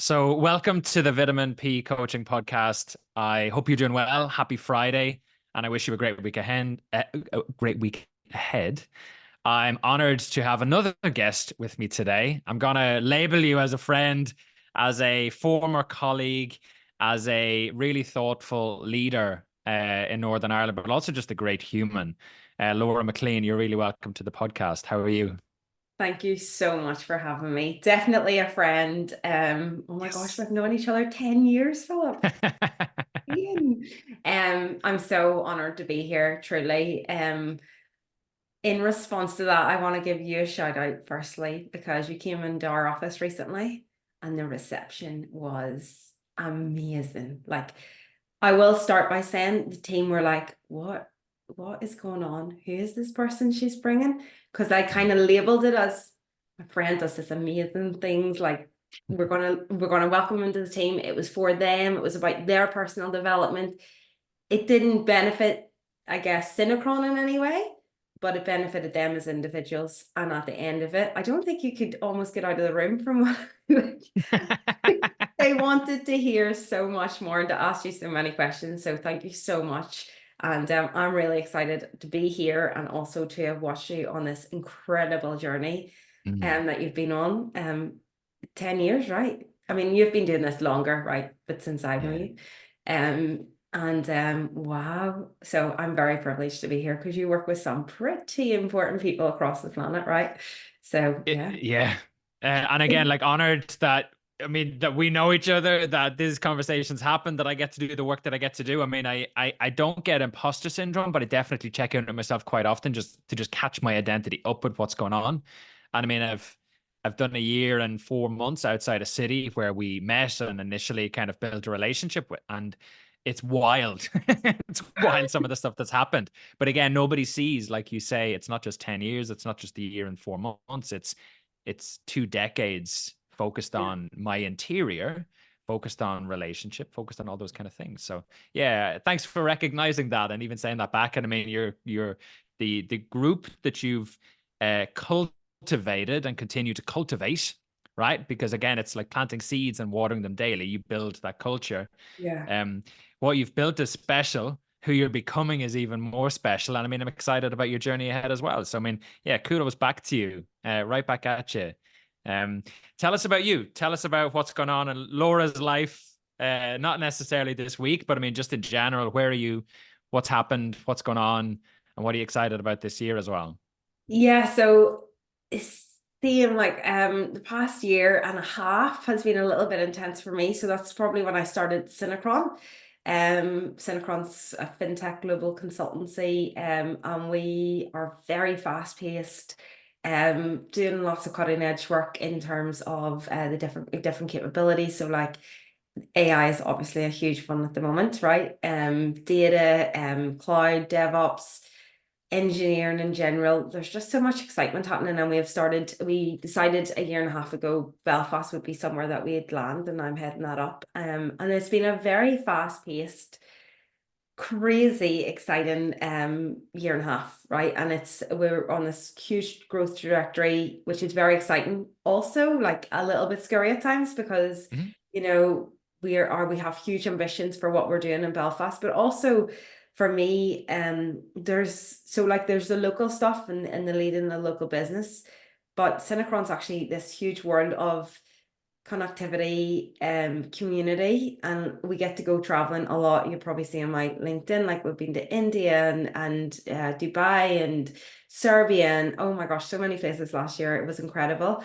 So, welcome to the Vitamin P Coaching Podcast. I hope you're doing well. Happy Friday, and I wish you a great week ahead. I'm honored to have another guest with me today. I'm gonna label you as a friend, as a former colleague, as a really thoughtful leader in Northern Ireland, but also just a great human. Laura McClean, you're really welcome to the podcast. How are you? Thank you so much for having me. Definitely a friend. Oh my gosh, Yes. we've known each other 10 years, Philip. Ian. I'm so honored to be here, truly. In response to that, I want to give you a shout out firstly, because you came into our office recently and the reception was amazing. Like, I will start by saying the team were like, what is going on? Who is this person she's bringing? Because I kind of labeled it as my friend does this amazing things. Like, we're gonna welcome them into the team. It was for them. It was about their personal development. It didn't benefit, I guess, Synchron in any way, but it benefited them as individuals. And at the end of it, I don't think you could almost get out of the room from what they wanted to hear so much more and to ask you so many questions. So thank you so much. And I'm really excited to be here and also to have watched you on this incredible journey Mm, that you've been on. 10 years, right? I mean, you've been doing this longer, right? But since I know yeah. you. Wow. So I'm very privileged to be here because you work with some pretty important people across the planet, right? So yeah. Yeah. And again, like honored that, I mean, that we know each other, that these conversations happen, that I get to do the work that I get to do. I mean, I don't get imposter syndrome, but I definitely check in on myself quite often just to just catch my identity up with what's going on. And I mean, I've done a year and 4 months outside a city where we met and initially kind of built a relationship with, and it's wild. It's wild some of the stuff that's happened. But again, nobody sees, like you say, it's not just 10 years, it's not just a year and 4 months, it's 2 decades focused Yeah. on my interior, focused on relationship, focused on all those kind of things. So yeah, thanks for recognizing that and even saying that back. And I mean, you're the group that you've cultivated and continue to cultivate, right? Because again, it's like planting seeds and watering them daily. You build that culture. Yeah. um, what you've built is special. Who you're becoming is even more special. And I mean, I'm excited about your journey ahead as well. So, I mean, yeah, kudos back to you, right back at you. Um, Tell us about you. Tell us about what's going on in Laura's life. Not necessarily this week, but I mean, just in general, where are you? What's happened? What's going on? And what are you excited about this year as well? Yeah, so it's seeing like the past year and a half has been a little bit intense for me. So that's probably when I started Synchron. Synchron's a fintech global consultancy, and we are very fast-paced, doing lots of cutting edge work in terms of the different capabilities. So like AI is obviously a huge one at the moment, right? Data, cloud, DevOps, engineering in general. There's just so much excitement happening, and we decided a year and a half ago Belfast would be somewhere that we'd land, and I'm heading that up. And it's been a very fast-paced, crazy exciting year and a half, right? And we're on this huge growth trajectory, which is very exciting. Also, like a little bit scary at times because Mhm. you know we have huge ambitions for what we're doing in Belfast, but also for me, there's the local stuff and the leading the local business, but Synchron's actually this huge world of connectivity community, and we get to go traveling a lot. You probably see on my LinkedIn, like we've been to India and Dubai and Serbia, and oh my gosh, so many places last year. It was incredible.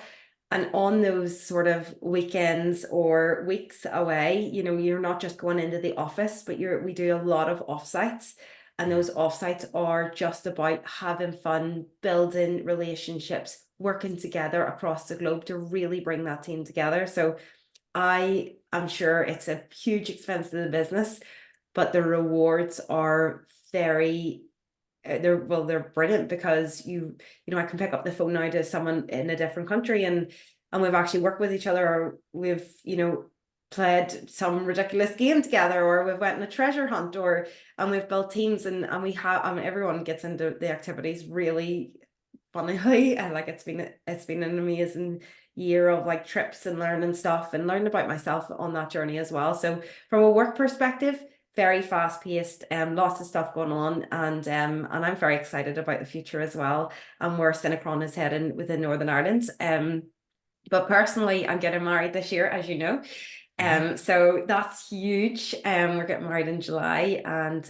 And on those sort of weekends or weeks away, you're not just going into the office, but we do a lot of offsites. And Yeah. those offsites are just about having fun, building relationships, working together across the globe to really bring that team together. So I am sure it's a huge expense to the business, but the rewards are very they're brilliant because I can pick up the phone now to someone in a different country, and we've actually worked with each other, or we've played some ridiculous game together, or we've went on a treasure hunt, and we've built teams, and we have everyone gets into the activities really funnily, and like it's been an amazing year of like trips and learning stuff and learning about myself on that journey as well. So from a work perspective, very fast paced, lots of stuff going on, and I'm very excited about the future as well, and where Synchron is heading within Northern Ireland. But personally, I'm getting married this year, as you know. So that's huge. We're getting married in July, and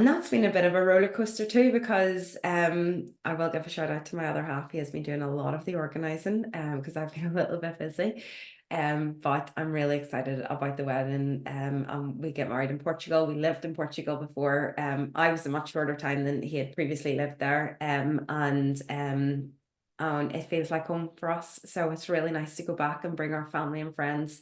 that's been a bit of a roller coaster too, because I will give a shout out to my other half. He has been doing a lot of the organizing because I've been a little bit busy. But I'm really excited about the wedding. We get married in Portugal. We lived in Portugal before. I was a much shorter time than he had previously lived there. And it feels like home for us. So it's really nice to go back and bring our family and friends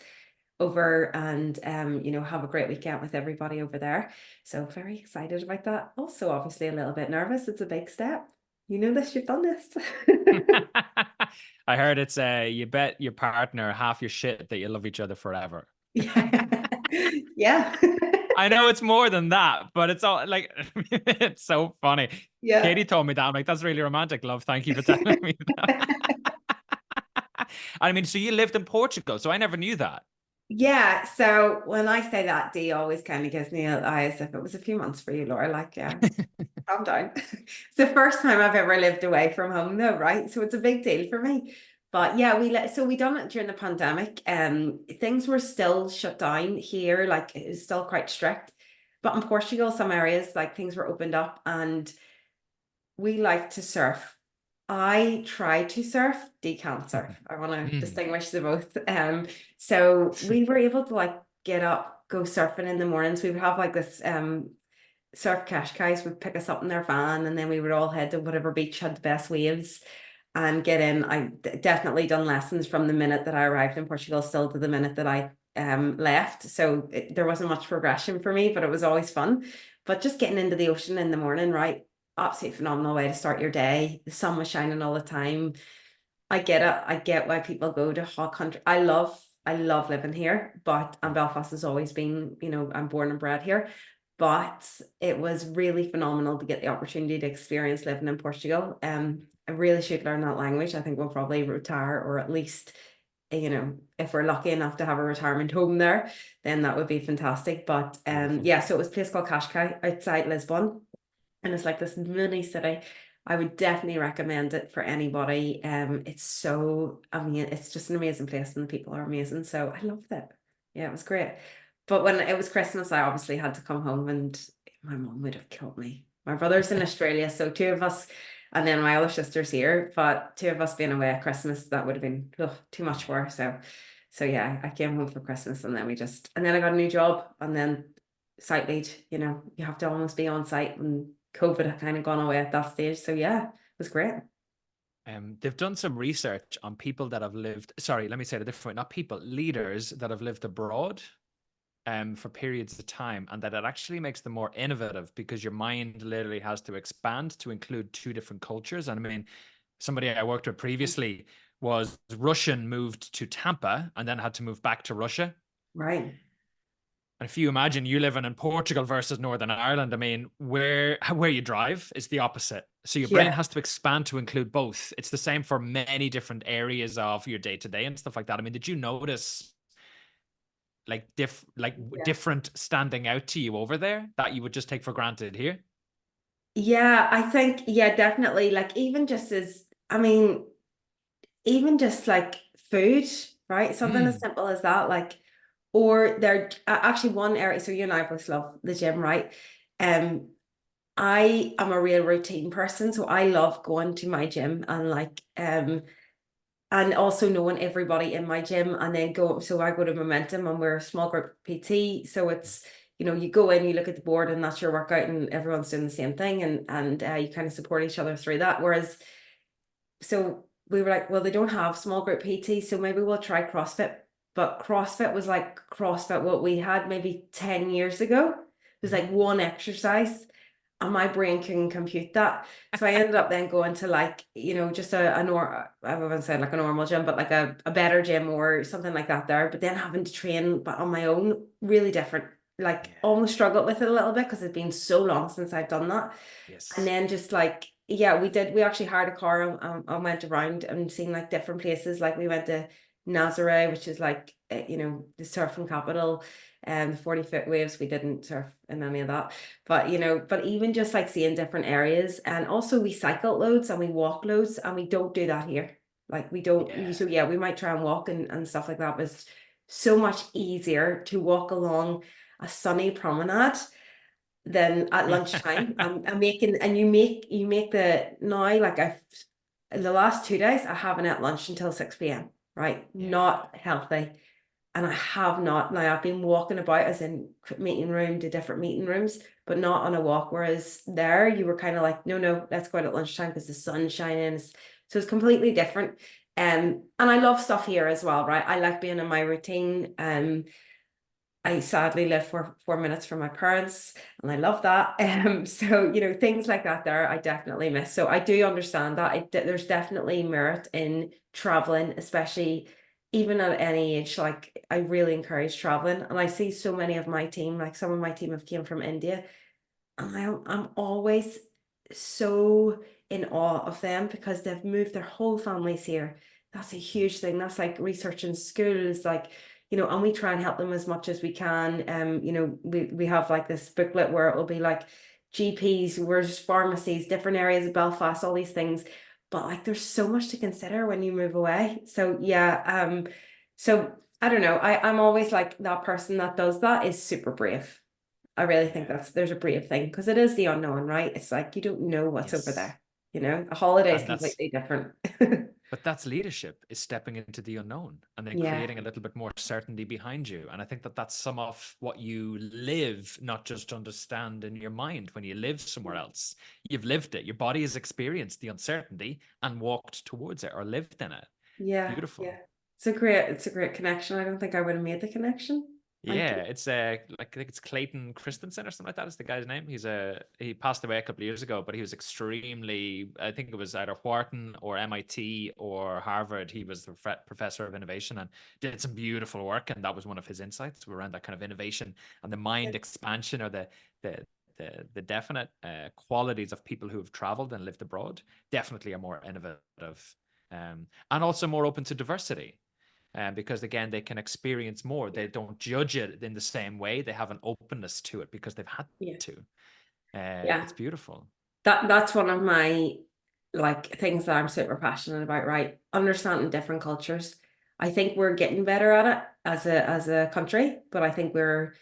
over and have a great weekend with everybody over there. So very excited about that. Also, obviously a little bit nervous. It's a big step. You know this, you've done this. I heard it's you bet your partner half your shit that you love each other forever. Yeah. Yeah. I know it's more than that, but it's all like it's so funny. Yeah. Katie told me that. I'm like, that's really romantic, love. Thank you for telling me that. I mean, so you lived in Portugal, so I never knew that. Yeah. So when I say that, Dee always kind of gives me an eye as if it was a few months for you, Laura. Like, yeah, calm down. It's the first time I've ever lived away from home, though, right? So it's a big deal for me. But yeah, we done it during the pandemic. Things were still shut down here, like it was still quite strict. But in Portugal, some areas like things were opened up, and we like to surf. I try to surf, Dee can't surf. I want to distinguish the both. So we were able to like get up, go surfing in the mornings. We would have like this surf cash guys would pick us up in their van, and then we would all head to whatever beach had the best waves and get in. I definitely done lessons from the minute that I arrived in Portugal still to the minute that I left. So there wasn't much progression for me, but it was always fun. But just getting into the ocean in the morning, right? Absolutely phenomenal way to start your day. The sun was shining all the time. I get it. I get why people go to hot country. I love living here, but and Belfast has always been, I'm born and bred here. But it was really phenomenal to get the opportunity to experience living in Portugal. I really should learn that language. I think we'll probably retire, or at least, if we're lucky enough to have a retirement home there, then that would be fantastic. But yeah, so it was a place called Cascais outside Lisbon, and it's like this mini city. I would definitely recommend it for anybody. It's just an amazing place, and the people are amazing. So I loved it. Yeah, it was great. But when it was Christmas, I obviously had to come home, and my mom would have killed me. My brother's in Australia, so two of us, and then my other sister's here, but two of us being away at Christmas, that would have been too much for her. So yeah, I came home for Christmas, and then and then I got a new job, and then site lead, you have to almost be on site, and COVID had kind of gone away at that stage. So yeah, it was great. They've done some research on people that have lived, sorry, let me say it a different way, not people, leaders that have lived abroad for periods of time, and that it actually makes them more innovative because your mind literally has to expand to include two different cultures. And I mean, somebody I worked with previously was Russian, moved to Tampa, and then had to move back to Russia. Right. And if you imagine you living in Portugal versus Northern Ireland, I mean, where you drive is the opposite. So your brain has to expand to include both. It's the same for many different areas of your day to day and stuff like that. I mean, did you notice like different standing out to you over there that you would just take for granted here? Yeah, I think, yeah, definitely. Like even just like food, right? Something as simple as that, like, or there actually one area. So you and I both love the gym, right? I am a real routine person, so I love going to my gym and and also knowing everybody in my gym, and then so I go to Momentum, and we're a small group PT. So it's, you go in, you look at the board, and that's your workout, and everyone's doing the same thing, and you kind of support each other through that. Whereas, so we were like, well, they don't have small group PT, so maybe we'll try CrossFit. But CrossFit was like CrossFit what we had maybe 10 years ago. It was like one exercise, and my brain couldn't compute that. So I ended up then going to like, just I wouldn't say like a normal gym, but like a better gym or something like that there. But then having to train but on my own, really different. Like almost struggled with it a little bit because it's been so long since I've done that. Yes. And then just like, yeah, we did. We actually hired a car and went around and seen like different places. Like we went to Nazaré, which is like you know, the surfing capital, and the 40-foot waves. We didn't surf in any of that, but you know, but even just like seeing different areas, and also we cycle loads and we walk loads, and we don't do that here. Like we don't. Yeah. So yeah, we might try and walk and stuff like that, but it's so much easier to walk along a sunny promenade than at lunchtime. I'm making, and you make the now like I've the last 2 days I haven't at lunch until 6 p.m. Right, Yeah. not healthy, and I have not. Now I've been walking about as in meeting room to different meeting rooms, but not on a walk. Whereas there you were kind of like, no, no, let's go out at lunchtime because the sun's shining. So it's completely different. And I love stuff here as well, right? I like being in my routine. I sadly live 4 minutes from my parents, and I love that. So you know, things like that there, I definitely miss. So I do understand that there's definitely merit in traveling, especially even at any age. Like I really encourage traveling, and I see so many of my team, like some of my team have came from India, and I'm always so in awe of them because they've moved their whole families here. That's a huge thing. That's like researching schools, like, you know, and we try and help them as much as we can. You know, we have like this booklet where it'll be like GPs, where's pharmacies, different areas of Belfast, all these things. But like there's so much to consider when you move away. So yeah, so I don't know. I'm always like that person that does that is super brave. I really think Yeah. there's a brave thing because it is the unknown, right? It's like you don't know what's over Yes. there. You know, a holiday is And that's completely different. But that's leadership, is stepping into the unknown and then Yeah, creating a little bit more certainty behind you. And I think that that's some of what you live, not just understand in your mind when you live somewhere else. You've lived it. Your body has experienced the uncertainty and walked towards it or lived in it. yeah, Beautiful. yeah. It's a great connection. I don't think I would have made the connection. Thank Yeah, you. it's like I think it's Clayton Christensen or something like that is the guy's name. He passed away a couple of years ago, but he was extremely, I think it was either Wharton or MIT or Harvard. He was the professor of innovation and did some beautiful work, and that was one of his insights around that kind of innovation and the mind expansion or the the definite qualities of people who have traveled and lived abroad definitely are more innovative, and also more open to diversity, because again they can experience more. Yeah, They don't judge it in the same way. They have an openness to it because they've had yeah, to. yeah. It's beautiful. That's one of my like things that I'm super passionate about, right? Understanding different cultures. I think we're getting better at it as a country, but I think we're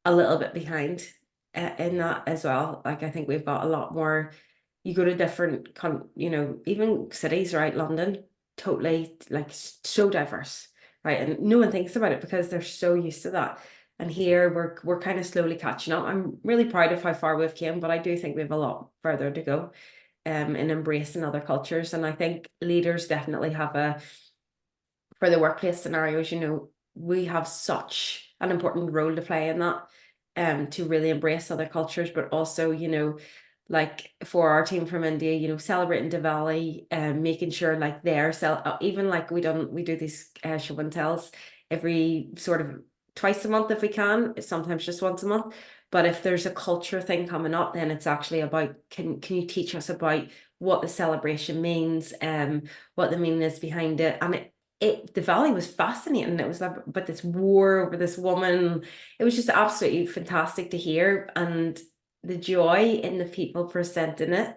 a little bit behind in Yeah. that as well. Like I think we've got a lot more. You go to different you know, even cities, right? London, totally like so diverse, right? And no one thinks about it because they're so used to that. And here we're kind of slowly catching up. I'm really proud of how far we've came, but I do think we have a lot further to go in embracing other cultures. And I think leaders definitely have a for the workplace scenarios, you know, we have such an important role to play in that, to really embrace other cultures, but also, you know, like for our team from India, you know, celebrating Diwali and making sure like they're even like we do these show and tells every sort of twice a month if we can, sometimes just once a month. But if there's a culture thing coming up, then it's actually about can you teach us about what the celebration means, what the meaning is behind it. And the valley was fascinating. It was about this war over this woman. It was just absolutely fantastic to hear, and the joy in the people presenting it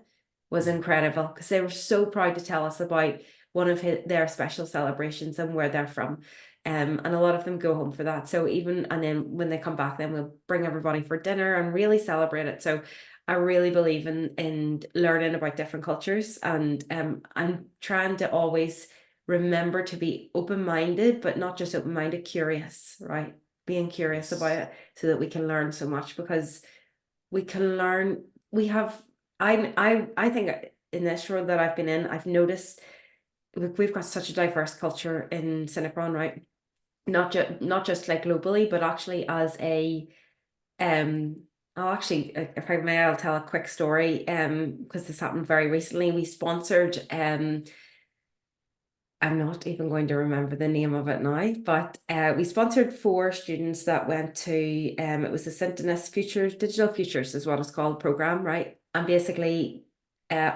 was Mm. incredible because they were so proud to tell us about one of their special celebrations and where they're from. And a lot of them go home for that. So even and then when they come back, then we'll bring everybody for dinner and really celebrate it. So I really believe in learning about different cultures, and I'm trying to always remember to be open-minded, but not just open-minded, curious, right? Being curious about Yes. it so that we can learn so much because we can learn. We have, I think in this role that I've been in, I've noticed we've got such a diverse culture in Cinepron, right? Not just like globally, but actually as a um I'll actually if I may I'll tell a quick story because this happened very recently. We sponsored I'm not even going to remember the name of it now, but we sponsored 4 students that went to it was the Syntonis Futures Digital Futures is what it's called program, right? And basically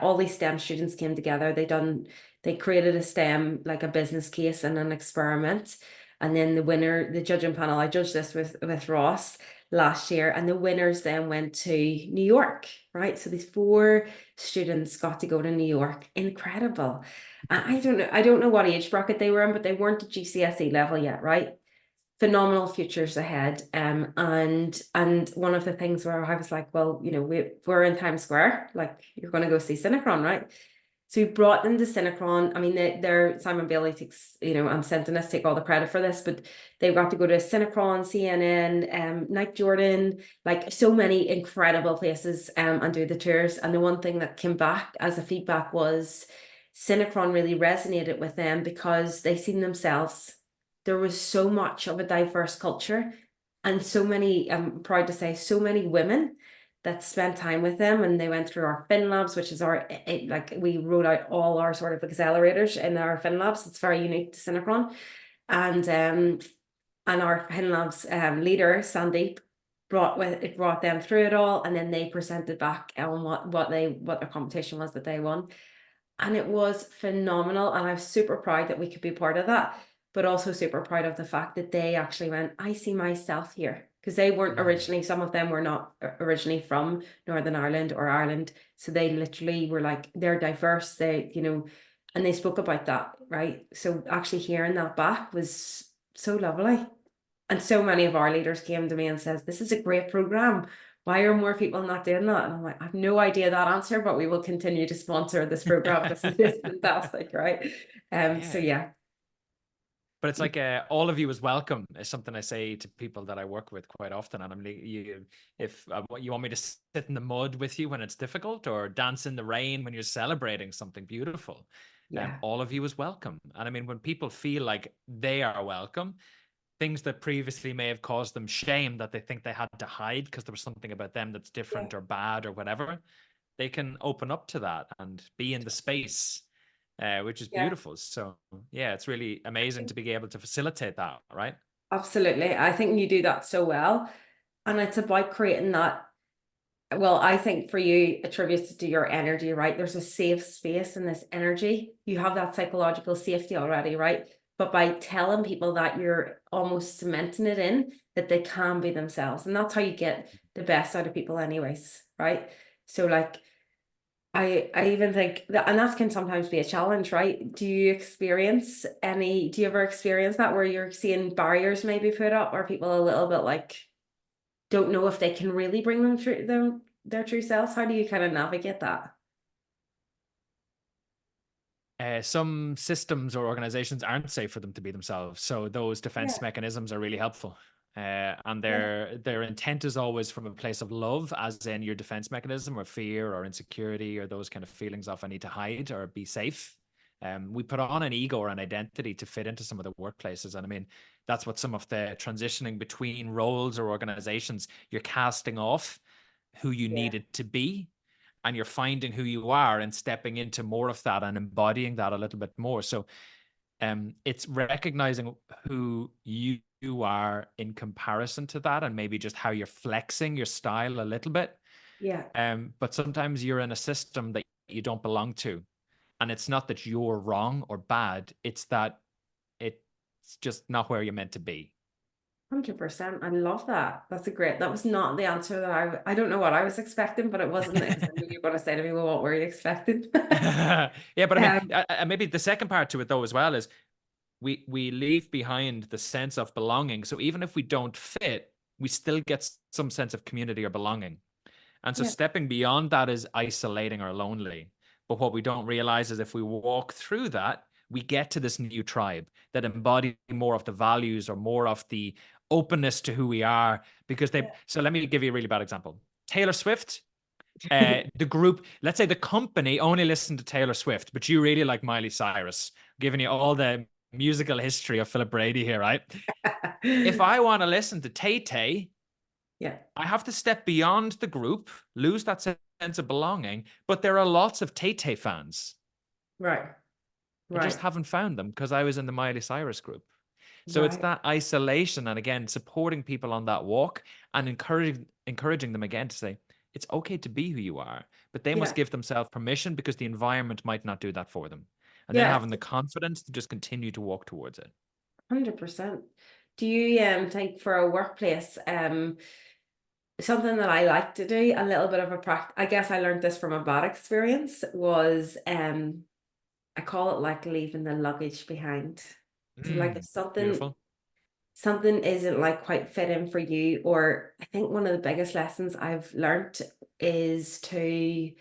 all these STEM students came together. They created a STEM, like a business case and an experiment. And then the winner, the judging panel, I judged this with Ross last year, and the winners then went to New York, right? So these 4 students got to go to New York. Incredible. I don't know what age bracket they were in, but they weren't at GCSE level yet, right? Phenomenal futures ahead. And one of the things where I was like, well, we're in Times Square, like you're going to go see Cinecron, right? So we brought them to Cinecron. I mean, they're Simon Bailey takes, and Sentinus take all the credit for this, but they got to go to Cinecron, CNN, Night Jordan, like so many incredible places, and do the tours. And the one thing that came back as a feedback was Cinecron really resonated with them because they seen themselves. There was so much of a diverse culture, and so many, I'm proud to say, so many women that spent time with them, and they went through our Fin Labs, which is like we wrote out all our sort of accelerators in our Fin Labs. It's very unique to Synchron. And our Fin Labs leader, Sandeep, brought them through it all, and then they presented back on what their competition was that they won. And it was phenomenal. And I'm super proud that we could be part of that, but also super proud of the fact that they actually went, I see myself here. Because they weren't originally, some of them were not originally from Northern Ireland or Ireland. So they literally were like, they're diverse, and they spoke about that, right? So actually hearing that back was so lovely. And so many of our leaders came to me and says, this is a great program. Why are more people not doing that? And I'm like, I have no idea that answer, but we will continue to sponsor this program. This is fantastic, right? So yeah. But it's like all of you is welcome is something I say to people that I work with quite often. And I'm like, if you want me to sit in the mud with you when it's difficult, or dance in the rain when you're celebrating something beautiful, Yeah. all of you is welcome. And I mean, when people feel like they are welcome, things that previously may have caused them shame that they think they had to hide because there was something about them that's different or bad or whatever, they can open up to that and be in the space. Which is beautiful. So yeah, it's really amazing to be able to facilitate that, right? Absolutely. I think you do that so well. And it's about creating that. Well, I think for you, attributes to your energy, right? There's a safe space in this energy. You have that psychological safety already, right? But by telling people that, you're almost cementing it in that they can be themselves. And that's how you get the best out of people anyways, right? So like, I even think that, and that can sometimes be a challenge, right? Do you ever experience that where you're seeing barriers maybe put up, or people a little bit like don't know if they can really bring them through their true selves? How do you kind of navigate that? Some systems or organizations aren't safe for them to be themselves. So those defense mechanisms are really helpful. And their intent is always from a place of love, as in your defense mechanism, or fear or insecurity or those kind of feelings of I need to hide or be safe. We put on an ego or an identity to fit into some of the workplaces. And I mean, that's what some of the transitioning between roles or organizations, you're casting off who you needed to be, and you're finding who you are and stepping into more of that and embodying that a little bit more. So it's recognizing who you are in comparison to that, and maybe just how you're flexing your style a little bit. But sometimes you're in a system that you don't belong to, and it's not that you're wrong or bad, it's that it's just not where you're meant to be. 100%. I love that. That was not the answer that I don't know what I was expecting, but it wasn't because I knew you were going to say to me, well, what were you expecting? Yeah, but I mean, maybe the second part to it though as well is we leave behind the sense of belonging. So even if we don't fit, we still get some sense of community or belonging. And so stepping beyond that is isolating or lonely. But what we don't realize is if we walk through that, we get to this new tribe that embody more of the values or more of the openness to who we are. Because so let me give you a really bad example. Taylor Swift, the group, let's say the company only listened to Taylor Swift, but you really like Miley Cyrus, giving you all the musical history of Philip Brady here, right? If I want to listen to Tay-Tay, I have to step beyond the group, lose that sense of belonging, but there are lots of Tay-Tay fans. Right. I just haven't found them because I was in the Miley Cyrus group. So it's that isolation, and again, supporting people on that walk and encouraging them again to say, it's okay to be who you are, but they must Yeah. give themselves permission because the environment might not do that for them. And then Yeah. having the confidence to just continue to walk towards it. 100%. Do you think for a workplace, something that I like to do, a little bit of a practice, I guess I learned this from a bad experience, was I call it like leaving the luggage behind. So like if Beautiful. something isn't like quite fit in for you, or I think one of the biggest lessons I've learned is to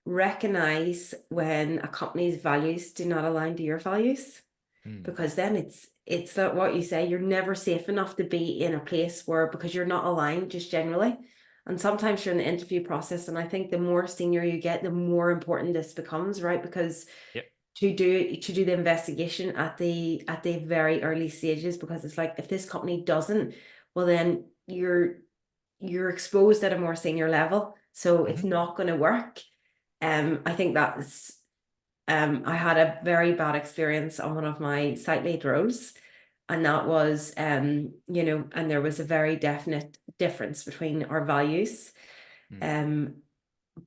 recognize when a company's values do not align to your values, Mm. because then it's that what you say, you're never safe enough to be in a place where, because you're not aligned just generally. And sometimes you're in the interview process, and I think the more senior you get, the more important this becomes, right? Because Yep. to do the investigation at the very early stages, because it's like, if this company doesn't, well then you're exposed at a more senior level, so it's Hmm. not going to work. I think that's I had a very bad experience on one of my site lead roles, and that was and there was a very definite difference between our values. Mm. um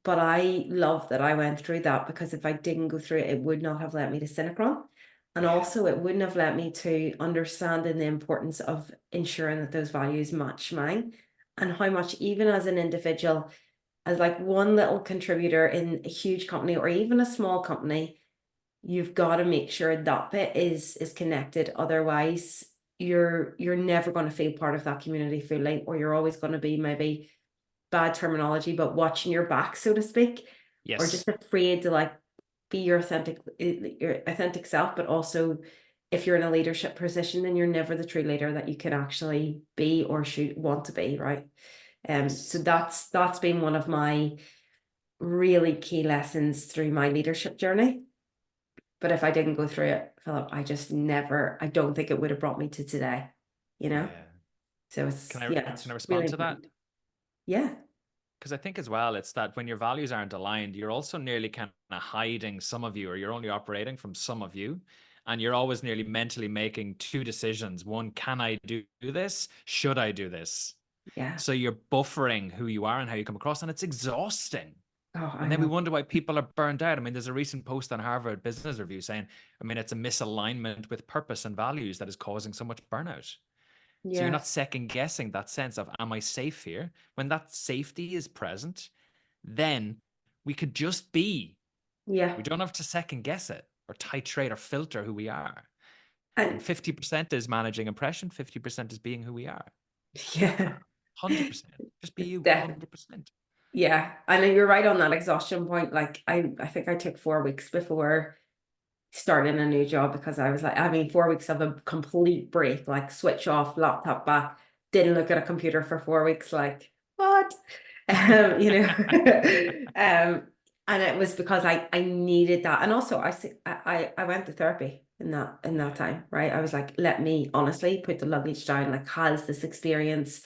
but I love that I went through that, because if I didn't go through it, it would not have led me to Synchron. And Yeah. also it wouldn't have led me to understanding the importance of ensuring that those values match mine, and how much, even as an individual, as like one little contributor in a huge company or even a small company, you've got to make sure that bit is connected. Otherwise, you're never going to feel part of that community fully, or you're always going to be, maybe bad terminology, but watching your back, so to speak, or Yes. just afraid to like be your authentic self. But also, if you're in a leadership position, then you're never the true leader that you can actually be or should want to be, right? So Yes. that's been one of my really key lessons through my leadership journey. But if I didn't go through it, Philip, I don't think it would have brought me to today, you know? Yeah. So Can it's, I yeah, can it's I really respond to that? important. Yeah. Because I think as well, it's that when your values aren't aligned, you're also nearly kind of hiding some of you, or you're only operating from some of you. And you're always nearly mentally making two decisions. One, can I do this? Should I do this? Yeah. So you're buffering who you are and how you come across, and it's exhausting. Oh, I And then we know. wonder why people are burned out. I mean, there's a recent post on Harvard Business Review saying, I mean, it's a misalignment with purpose and values that is causing so much burnout. So you're Yeah. not second guessing that sense of, am I safe here? When that safety is present, then we could just be. Yeah. We don't have to second guess it or titrate or filter who we are. And And 50% is managing impression, 50% is being who we are. yeah, 100%. Just be it's you definitely, 100%. yeah. I know you're right on that exhaustion point. Like I think I took 4 weeks before starting a new job, because I was like, I mean, 4 weeks of a complete break, like switch off, laptop back, didn't look at a computer for 4 weeks, like what? You know, and it was because I needed that. And also I went to therapy in that Yeah. time, right? I was like, let me honestly put the luggage down. Like, has this experience,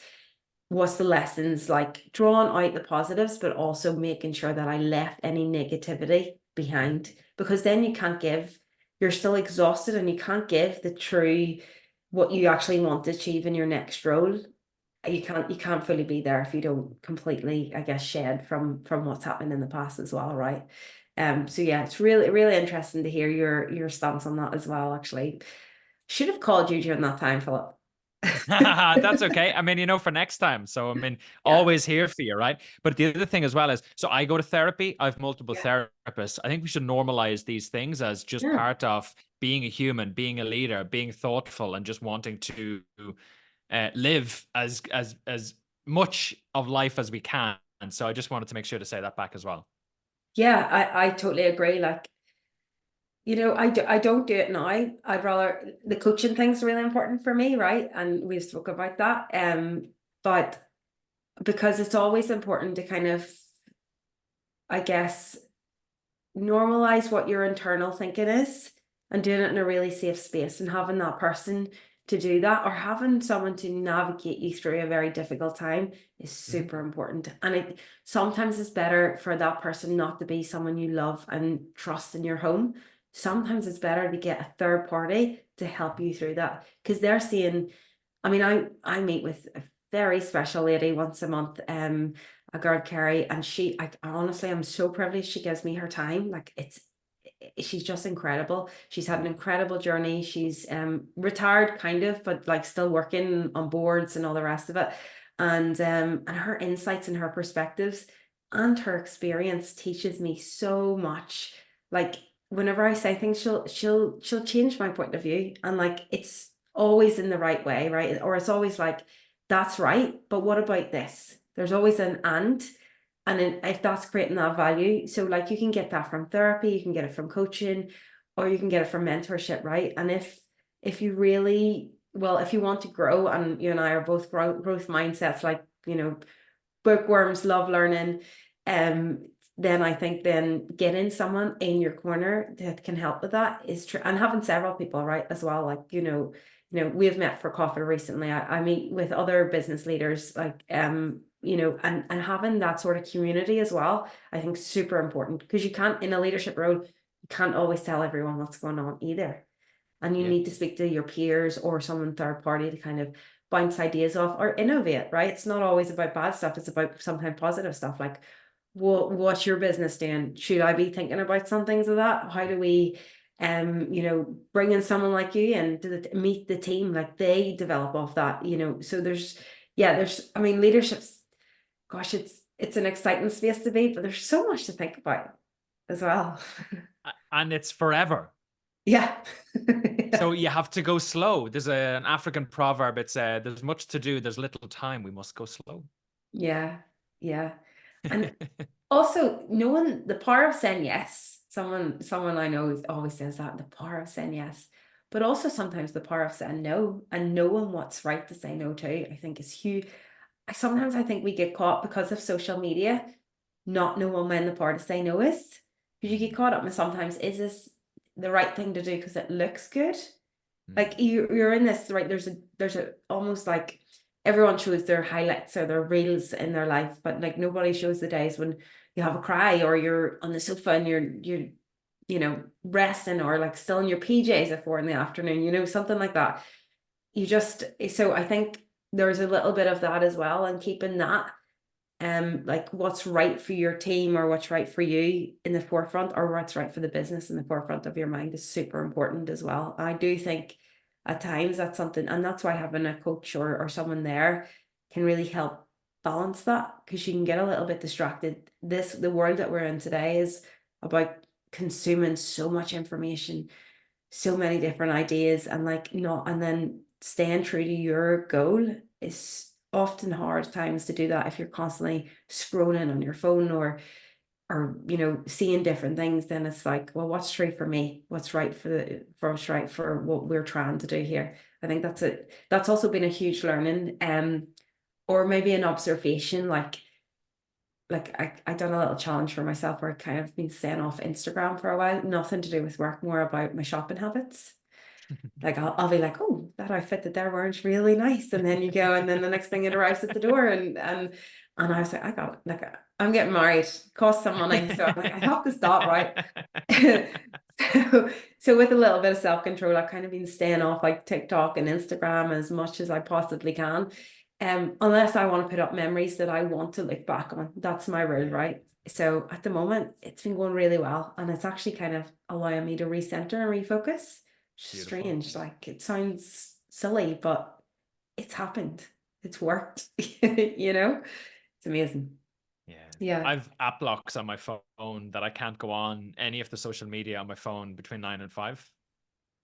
what's the lessons, like drawing out the positives, but also making sure that I left any negativity Mhm. behind, because then you can't give, you're still exhausted, and you can't give the true, what you actually want to achieve in your next role. You can't fully be there if you don't completely, I guess, shed from what's happened in the past as well, right? So yeah, it's really really interesting to hear your stance on that as well. Actually, should have called you during that time, Philip. That's okay. I mean, for next time. So, I mean, Yeah, always here for you, right? But the other thing as well is, so I go to therapy. I have multiple yeah, therapists. I think we should normalize these things as just yeah. part of being a human, being a leader, being thoughtful, and just wanting to live as much of life as we can. And so, I just wanted to make sure to say that back as well. Yeah, I totally agree. Like, I don't do it now. I'd rather, the coaching thing's really important for me, right? And we've spoke about that. But because it's always important to kind of, I guess, normalize what your internal thinking is, and doing it in a really safe space, and having that person to do that, or having someone to navigate you through a very difficult time, is Hmm. super important. And it sometimes it's better for that person not to be someone you love and trust in your home. Sometimes it's better to get a third party to help you through that, because they're seeing, I mean, I meet with a very special lady once a month. a girl, Carrie, and I honestly, I'm so privileged she gives me her time. Like she's just incredible. She's had an incredible journey. She's retired kind of, but like still working on boards and all the rest of it. And her insights and her perspectives and her experience teaches me so much. Like whenever I say things, she'll change my point of view. And like it's always in the right way, right? Or it's always like, that's right, but what about this? There's always an and then if that's creating that value, so like you can get that from therapy, you can get it from coaching, or you can get it from mentorship, right? And if you really, well, if you want to grow, and you and I are both growth mindsets, like, bookworms, love learning, um, then I think then getting someone in your corner that can help with that is true, and having several people, right, as well. Like, we've met for coffee recently. I meet with other business leaders, like, and having that sort of community as well, I think super important, because you can't, in a leadership role, you can't always tell everyone what's going on either. And you Yeah. need to speak to your peers or someone third party to kind of bounce ideas off or innovate, right? It's not always about bad stuff, it's about sometimes positive stuff. Like, what's your business doing? Should I be thinking about some things of that? How do we bring in someone like you and to meet the team, like they develop off that, so I mean, leadership's, gosh, it's an exciting space to be, but there's so much to think about as well. And it's forever. Yeah. So you have to go slow. There's an African proverb. It's there's much to do, there's little time. We must go slow. Yeah. Yeah. And also knowing the power of saying yes. Someone I know always says that, the power of saying yes. But also sometimes the power of saying no, and knowing what's right to say no to, I think is huge. Sometimes I think we get caught because of social media, not knowing when the part to say no is. Because you get caught up in sometimes, is this the right thing to do because it looks good? Like you're in this, right? There's a almost like everyone shows their highlights or their reels in their life, but like nobody shows the days when you have a cry or you're on the sofa and you're resting, or like still in your PJs at 4 p.m, something like that. So I think there's a little bit of that as well, and keeping that like what's right for your team or what's right for you in the forefront, or what's right for the business in the forefront of your mind, is super important as well. I do think at times that's something, and that's why having a coach or someone there can really help balance that, because you can get a little bit distracted. The world that we're in today is about consuming so much information, so many different ideas, and like not, and then staying true to your goal is often hard times to do that if you're constantly scrolling on your phone or seeing different things. Then it's like, well, what's true for me, what's right for what's right for what we're trying to do here. I think that's also been a huge learning, or maybe an observation, like I done a little challenge for myself where I kind of been staying off Instagram for a while, nothing to do with work, more about my shopping habits. Like I'll be like, oh, that outfit that they're wearing is really nice, and then you go, and then the next thing it arrives at the door, and I was like, I got it. Like, I'm getting married, cost some money, so I'm like, I have to stop, right? So with a little bit of self-control, I've kind of been staying off like TikTok and Instagram as much as I possibly can. Unless I want to put up memories that I want to look back on. That's my rule, right? So at the moment, it's been going really well, and it's actually kind of allowing me to recenter and refocus. Beautiful. Strange, like it sounds silly, but it's happened. It's worked. It's amazing. Yeah. Yeah, I've app locks on my phone that I can't go on any of the social media on my phone between 9 and 5.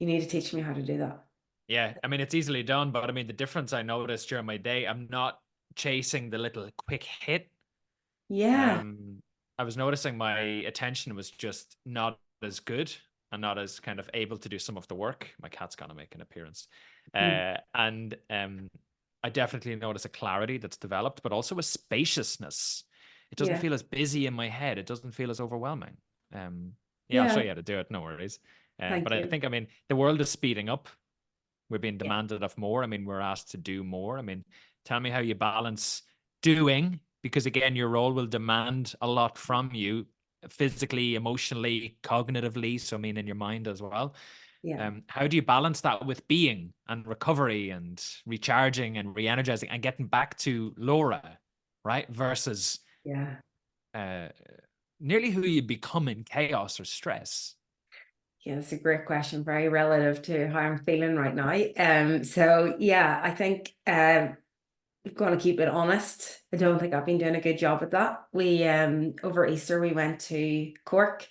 you need to teach me how to do that. Yeah, I mean, it's easily done, but I mean, the difference I noticed during my day, I'm not chasing the little quick hit. Yeah. I was noticing my attention was just not as good and not as kind of able to do some of the work. My cat's gonna make an appearance. Mm. And I definitely notice a clarity that's developed, but also a spaciousness. It doesn't Yeah. feel as busy in my head. It doesn't feel as overwhelming. Yeah, I'll show Yeah. you how to do it. No worries. But Thank I you. think, I mean, the world is speeding up. We're being Yeah. demanded of more. I mean, we're asked to do more. I mean, tell me how you balance doing, because again, your role will demand a lot from you physically, emotionally, cognitively. So, I mean, in your mind as well. Yeah. How do you balance that with being and recovery and recharging and re energizing and getting back to Laura, right? Versus Yeah. Uh, Nearly who you become in chaos or stress. Yeah, it's a great question. Very relative to how I'm feeling right now. So yeah, I think I'm going to keep it honest. I don't think I've been doing a good job at that. We over Easter we went to Cork.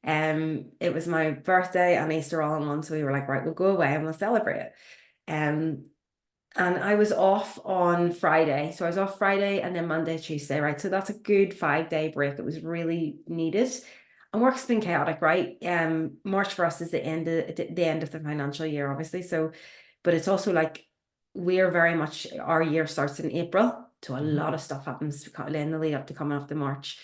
It was my birthday and Easter all in one, so we were like, right, we'll go away and we'll celebrate it. Um, and I was off on Friday. So I was off Friday and then Monday, Tuesday, right? So that's a good 5 day break. It was really needed. And work's been chaotic, right? March for us is the end of the financial year, obviously. So, but it's also like we're very much our year starts in April. So a lot of stuff happens in the lead up to coming up to March.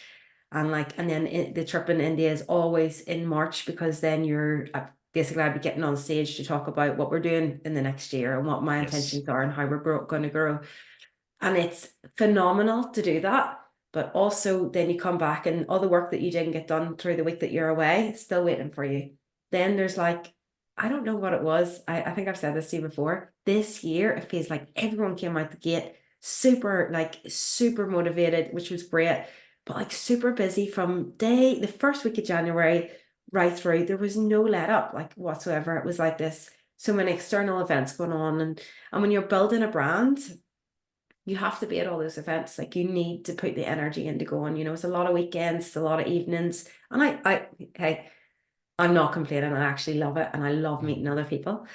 And then the trip in India is always in March because then you're basically I'd be getting on stage to talk about what we're doing in the next year and what my Yes. intentions are and how we're going to grow. And it's phenomenal to do that. But also then you come back and all the work that you didn't get done through the week that you're away, it's still waiting for you. Then there's like, I don't know what it was. I think I've said this to you before. This year, it feels like everyone came out the gate super motivated, which was great, but like super busy from the first week of January right through. There was no let up like whatsoever. It was like this, so many external events going on. And when you're building a brand, you have to be at all those events. Like you need to put the energy into going, it's a lot of weekends, it's a lot of evenings. And hey, I'm not complaining. I actually love it. And I love meeting other people.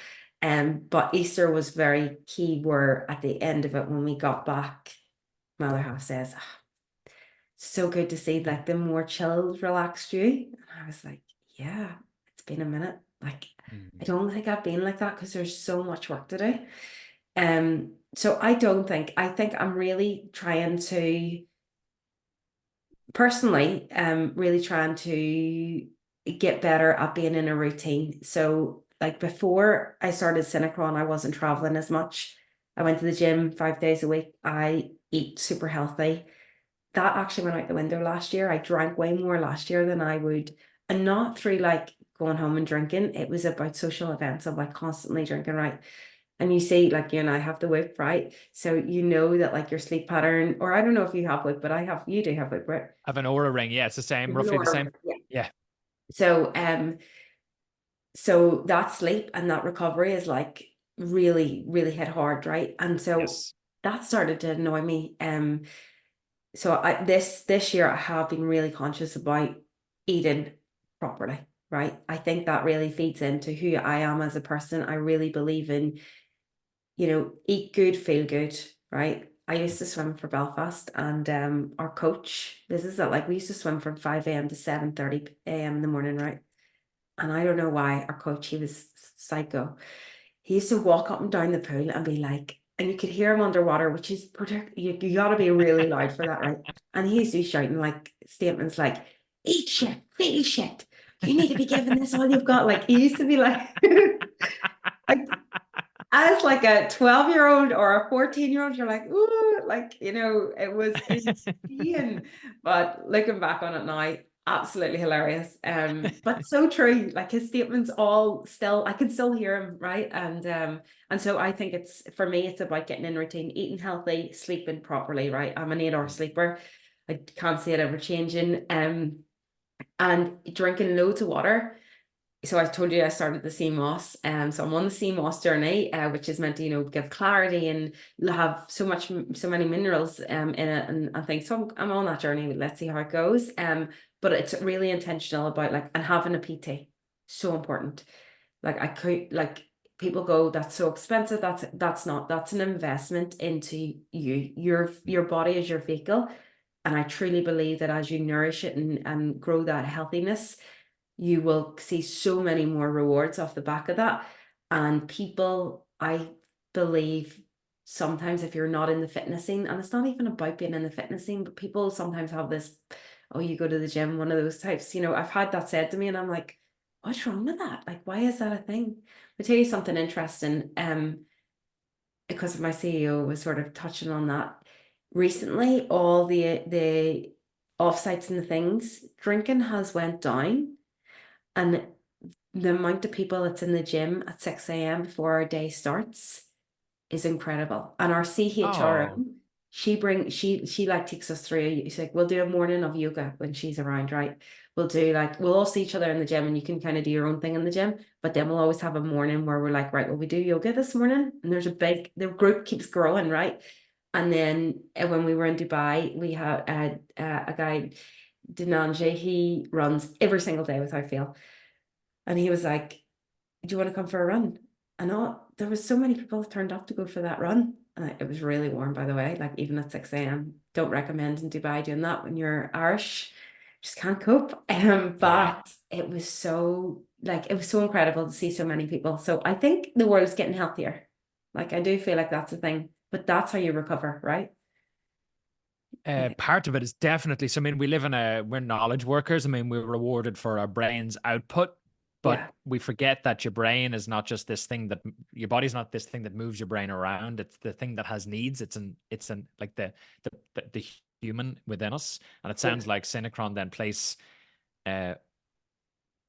But Easter was very key where at the end of it, when we got back, my other half says, so good to see like the more chilled, relaxed you. And I was like, yeah, it's been a minute. Like, I don't think I've been like that because there's so much work to do. So I think I'm really trying to personally, really trying to get better at being in a routine. So like before I started Synchron, I wasn't traveling as much. I went to the gym 5 days a week. I eat super healthy. That actually went out the window last year. I drank way more last year than I would, and not through like going home and drinking. It was about social events of like constantly drinking, right? And you see, like you and I have the whip, right? So you know that like your sleep pattern, or I don't know if you have whip, but you do have whip, right? Have an aura ring. Yeah, it's the same, roughly the same. Yeah. Yeah. So so that sleep and that recovery is like really hit hard, right? And so Yes. that started to annoy me. So this year I have been really conscious about eating properly, right? I think that really feeds into who I am as a person. I really believe in, eat good, feel good, right? I used to swim for Belfast and our coach, this is it, like we used to swim from 5 a.m. to 7:30 a.m. in the morning, right? And I don't know why our coach, he was psycho. He used to walk up and down the pool and be like, and you could hear him underwater, which is you gotta be really loud for that, right? And he used to be shouting like statements like, eat shit, feel shit. You need to be giving this all you've got. Like he used to be like, like as like a 12-year-old or a 14-year-old, you're like, ooh, like, it was insane. But looking back on it now, absolutely hilarious. But so true. Like his statements all still, I can still hear him, right? And so I think for me, it's about getting in routine, eating healthy, sleeping properly, right? I'm an 8-hour sleeper. I can't see it ever changing. And drinking loads of water. So I told you I started the CMOS, so I'm on the CMOS journey, which is meant to, give clarity and have so many minerals in it, and I think so. I'm on that journey. Let's see how it goes. But it's really intentional about like and having a PT, so important. Like I could like people go, that's so expensive. That's not. That's an investment into you. Your body is your vehicle, and I truly believe that as you nourish it and grow that healthiness, you will see so many more rewards off the back of that. And people, I believe, sometimes if you're not in the fitness scene, and it's not even about being in the fitness scene, but people sometimes have this, oh, you go to the gym, one of those types. I've had that said to me, and I'm like, what's wrong with that? Like, why is that a thing? I'll tell you something interesting. Because my CEO was sort of touching on that recently, all the offsites and the things, drinking has went down, and the amount of people that's in the gym at 6 a.m. before our day starts is incredible. And our Oh, CHRO, she like takes us through. She's like, we'll do a morning of yoga when she's around, right? We'll do like, we'll all see each other in the gym, and you can kind of do your own thing in the gym, but then we'll always have a morning where we're like, right, will we do yoga this morning? And the group keeps growing, right? And then when we were in Dubai, we had a guy, Dinanji, he runs every single day without fail. And he was like, do you want to come for a run? And there was so many people that turned up to go for that run. It was really warm, by the way, like even at 6 a.m. Don't recommend in Dubai doing that when you're Irish. Just can't cope. Yeah. But it was so incredible to see so many people. So I think the world is getting healthier. Like I do feel like that's a thing, but that's how you recover, right? Part of it is definitely, so I mean, we're knowledge workers. I mean, we're rewarded for our brain's output, but Yeah, we forget that your brain is not just this thing that your body's not this thing that moves your brain around. It's the thing that has needs. It's an like the human within us. And it yeah, sounds like Synchron then place uh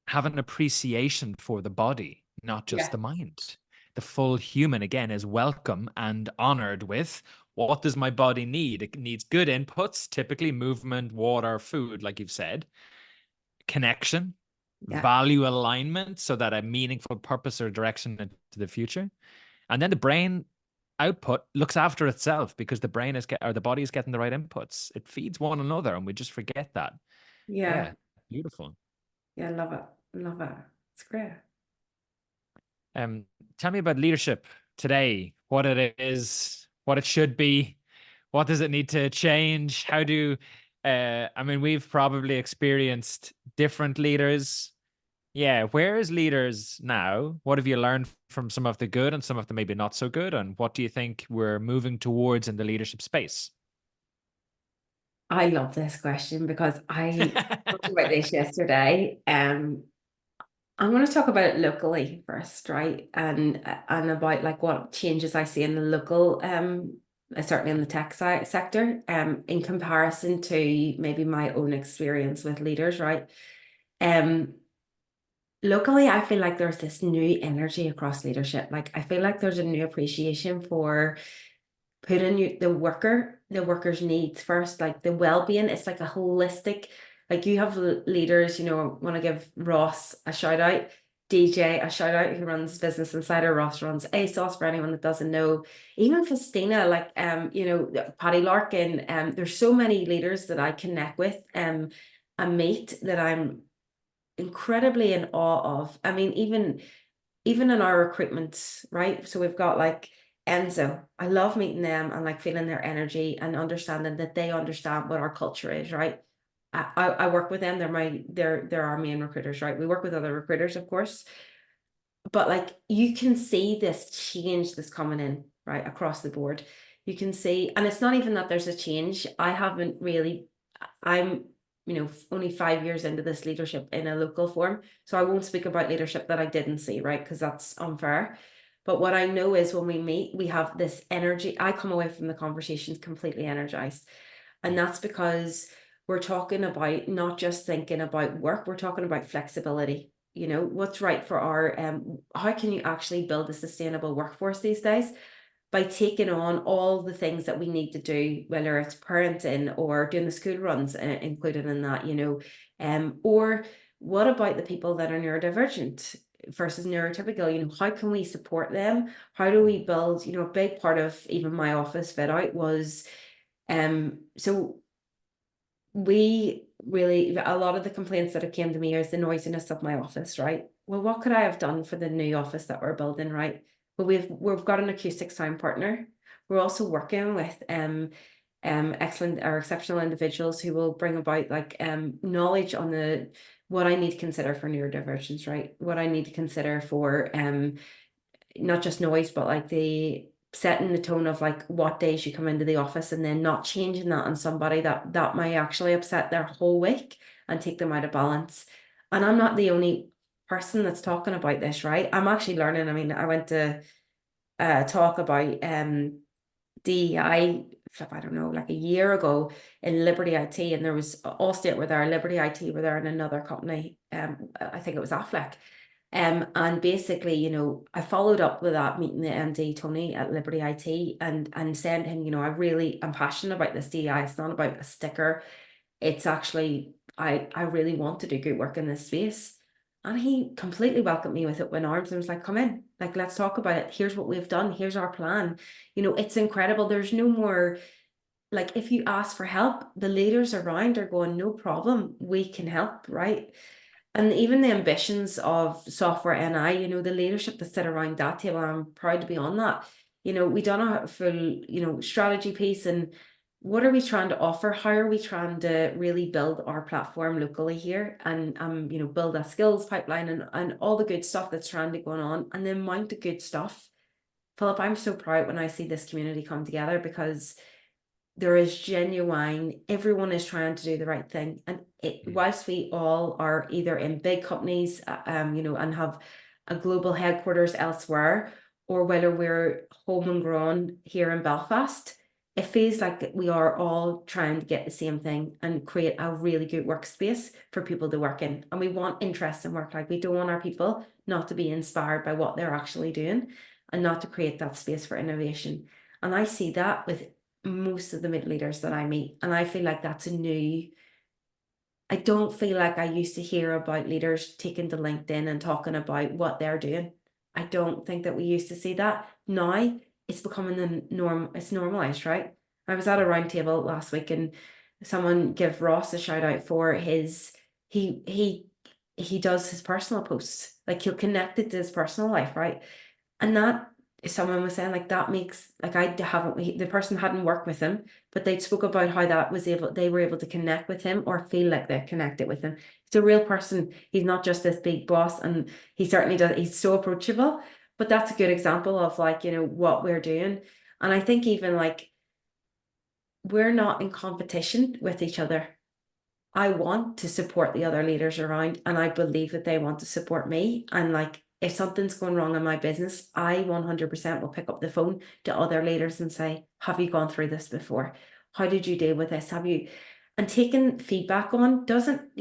have an appreciation for the body, not just yeah, the mind. The full human again is welcome and honored with, what does my body need? It needs good inputs, typically movement, water, food, like you've said, connection, yeah, value alignment, so that a meaningful purpose or direction into the future. And then the brain output looks after itself because the brain or the body is getting the right inputs. It feeds one another, and we just forget that. yeah, Yeah, beautiful. yeah. Love it. Love it. It's great. Um, Tell me about leadership today, what it is, what it should be, what does it need to change? I mean, we've probably experienced different leaders. Yeah, where is leaders now? What have you learned from some of the good and some of the maybe not so good? And what do you think we're moving towards in the leadership space? I love this question because I talked about this yesterday. I'm going to talk about it locally first, right? And about like what changes I see in the local, certainly in the tech sector, in comparison to maybe my own experience with leaders, right? Um, Locally, I feel like there's this new energy across leadership. Like I feel like there's a new appreciation for putting the worker's needs first, like the well-being. It's like a holistic, like you have leaders, I want to give Ross a shout out, DJ a shout out, who runs Business Insider. Ross runs ASOS, for anyone that doesn't know. Even Christina, like Patty Larkin, there's so many leaders that I connect with and meet that I'm incredibly in awe of. I mean, even in our recruitment, right? So we've got like Enzo. I love meeting them and like feeling their energy and understanding that they understand what our culture is, right? I work with them. They're our main recruiters, right? We work with other recruiters, of course, but like you can see this change that's coming in, right, across the board. You can see, and it's not even that there's a change. I'm only 5 years into this leadership in a local form, so I won't speak about leadership that I didn't see, right, because that's unfair. But what I know is when we meet, we have this energy. I come away from the conversations completely energized, and that's because we're talking about not just thinking about work, we're talking about flexibility. What's right for our how can you actually build a sustainable workforce these days by taking on all the things that we need to do, whether it's parenting or doing the school runs included in that, or what about the people that are neurodivergent versus neurotypical? How can we support them? How do we build, a big part of even my office fit out was, so we really, a lot of the complaints that have came to me is the noisiness of my office, right? Well, what could I have done for the new office that we're building, right? Well, we've got an acoustic sound partner. We're also working with excellent or exceptional individuals who will bring about like knowledge on the what I need to consider for neurodivergence, right? What I need to consider for not just noise, but like the setting the tone of like what days you come into the office, and then not changing that on somebody that might actually upset their whole week and take them out of balance. And I'm not the only person that's talking about this, right? I'm actually learning. I mean, I went to talk about DEI, I don't know, like a year ago in Liberty IT, and there was Allstate were there, Liberty IT were there, and another company, I think it was Affleck. And basically, I followed up with that meeting the MD Tony at Liberty IT and saying to him, I'm passionate about this DEI. It's not about a sticker. It's actually I really want to do good work in this space. And he completely welcomed me with open arms and was like, come in, like, let's talk about it. Here's what we've done. Here's our plan. It's incredible. There's no more, like, if you ask for help, the leaders around are going, no problem, we can help, right? And even the ambitions of software NI, the leadership that sit around that table, I'm proud to be on that. We done a full, strategy piece, and what are we trying to offer? How are we trying to really build our platform locally here and build a skills pipeline and all the good stuff that's trying to go on, and the amount of good stuff. Philip, I'm so proud when I see this community come together, because there is genuine, everyone is trying to do the right thing. And whilst we all are either in big companies, and have a global headquarters elsewhere, or whether we're home and grown here in Belfast, it feels like we are all trying to get the same thing and create a really good workspace for people to work in. And we want interest in work. Like, we don't want our people not to be inspired by what they're actually doing and not to create that space for innovation. And I see that with most of the mid leaders that I meet. And I feel like that's I don't feel like I used to hear about leaders taking to LinkedIn and talking about what they're doing. I don't think that we used to see that. Now it's becoming the norm. It's normalized, right? I was at a round table last week and someone give Ross a shout out for he does his personal posts. Like, he'll connect it to his personal life, right? And that, someone was saying, like, that makes, like, the person hadn't worked with him, but they spoke about how they were able to connect with him or feel like they connected with him. He's a real person. He's not just this big boss, and he certainly does. He's so approachable, but that's a good example of, like, what we're doing. And I think even, like, we're not in competition with each other. I want to support the other leaders around, and I believe that they want to support me. And, like, if something's going wrong in my business, I 100% will pick up the phone to other leaders and say, have you gone through this before? How did you deal with this? And taking feedback on doesn't,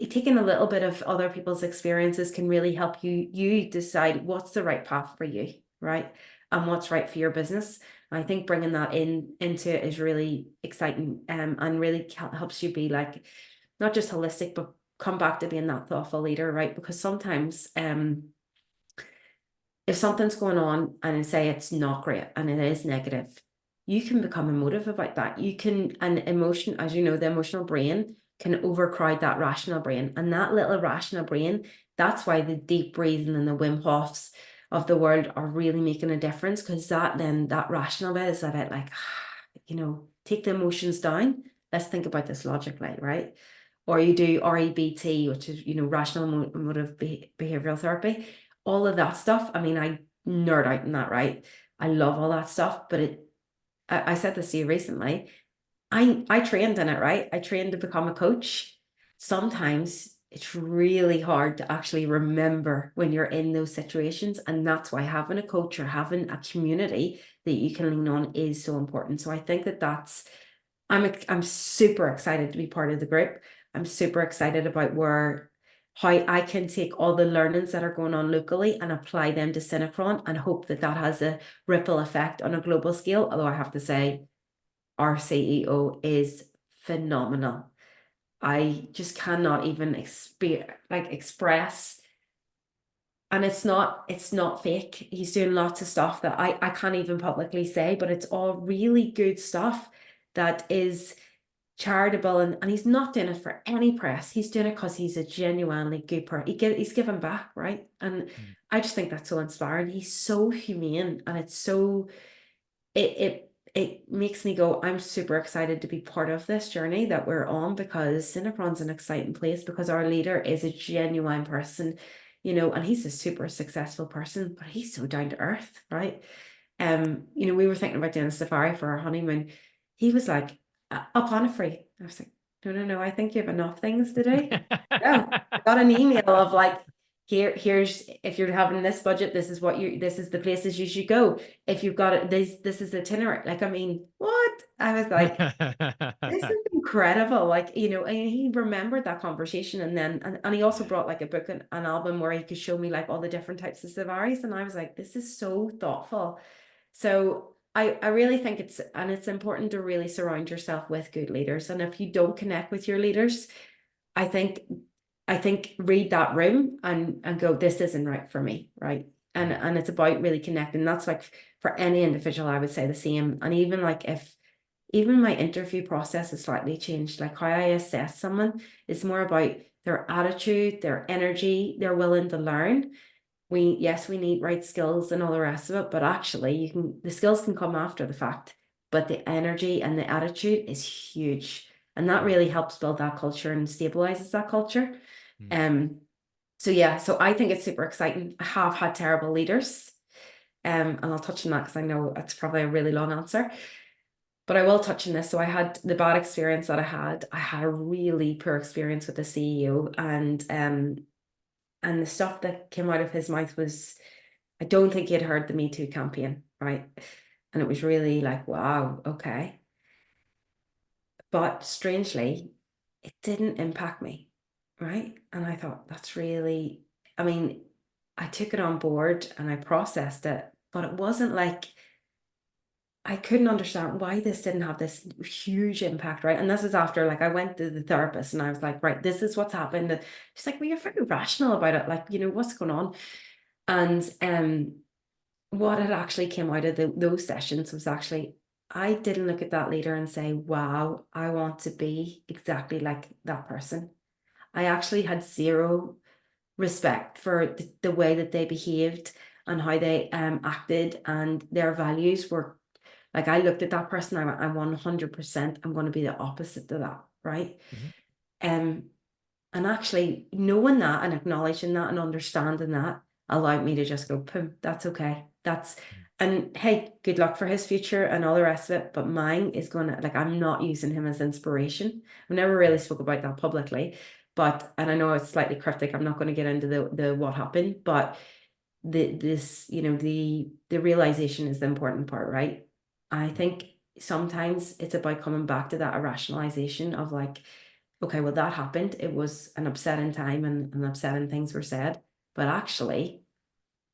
taking a little bit of other people's experiences can really help you decide what's the right path for you, right? And what's right for your business. I think bringing that into it is really exciting, and really helps you be, like, not just holistic, but come back to being that thoughtful leader, right? Because sometimes if something's going on and say it's not great and it is negative, you can become emotive about that. And emotion, as you know, the emotional brain can overcrowd that rational brain. And that little rational brain, that's why the deep breathing and the Wim Hofs of the world are really making a difference, because that rational bit is a bit like, take the emotions down. Let's think about this logically, right? Or you do REBT, which is, rational emotive behavioral therapy. All of that stuff. I mean, I nerd out in that, right? I love all that stuff, but I said this to you recently. I trained in it, right? I trained to become a coach. Sometimes it's really hard to actually remember when you're in those situations. And that's why having a coach or having a community that you can lean on is so important. So I think I'm super excited to be part of the group. I'm super excited about how I can take all the learnings that are going on locally and apply them to Synchron, and hope that has a ripple effect on a global scale. Although I have to say, our CEO is phenomenal. I just cannot even express, and it's not fake. He's doing lots of stuff that I can't even publicly say, but it's all really good stuff that is charitable, and he's not doing it for any press. He's doing it because he's a genuinely good person. He's giving back, right? And I just think that's so inspiring. He's so humane, and it's so it makes me go, I'm super excited to be part of this journey that we're on, because Cinepron's an exciting place, because our leader is a genuine person, and he's a super successful person, but he's so down to earth, right? We were thinking about doing a safari for our honeymoon. He was like, up on a free. I was like, no, I think you have enough things to do. No, I got an email of, like, here's, if you're having this budget, this is the places you should go. If you've got it, this is the itinerary. Like, I mean, what? I was like, this is incredible. Like, and he remembered that conversation, and then and he also Yeah. brought like a book and an album where he could show me like all the different types of savaris. And I was like, this is so thoughtful. So I really think it's important to really surround yourself with good leaders. And if you don't connect with your leaders, I think read that room and go, this isn't right for me, right? And it's about really connecting. That's like for any individual, I would say the same. And even like if even my interview process has slightly changed, like how I assess someone is more about their attitude, their energy, they're willing to learn. Yes, we need right skills and all the rest of it, but actually the skills can come after the fact, but the energy and the attitude is huge. And that really helps build that culture and stabilizes that culture. Um, so yeah, so I think it's super exciting. I have had terrible leaders. And I'll touch on that because I know it's probably a really long answer. But I will touch on this. So I had the bad experience that I had. I had a really poor experience with the CEO, and the stuff that came out of his mouth was, I don't think he had heard the Me Too campaign, right? And it was really like, wow, okay. But strangely, it didn't impact me, right? And I thought, that's really, I mean, I took it on board and I processed it, but it wasn't like, I couldn't understand why this didn't have this huge impact, right? And this is after, like, I went to the therapist and I was like, right, this is what's happened. And she's like, well, you're very rational about it. Like, what's going on? And what had actually came out of those sessions was actually, I didn't look at that leader and say, wow, I want to be exactly like that person. I actually had zero respect for the way that they behaved and how they acted, and their values were like, I looked at that person, I went, I'm 100%, I'm going to be the opposite to that, right? Mhm. Um, and actually knowing that and acknowledging that and understanding that allowed me to just go, boom, that's okay. And hey, good luck for his future and all the rest of it. But mine is going to, like, I'm not using him as inspiration. I've never really spoke about that publicly, and I know it's slightly cryptic. I'm not going to get into the what happened, but the realization is the important part, right? I think sometimes it's about coming back to that rationalization of like, okay, well, that happened. It was an upsetting time and upsetting things were said. But actually,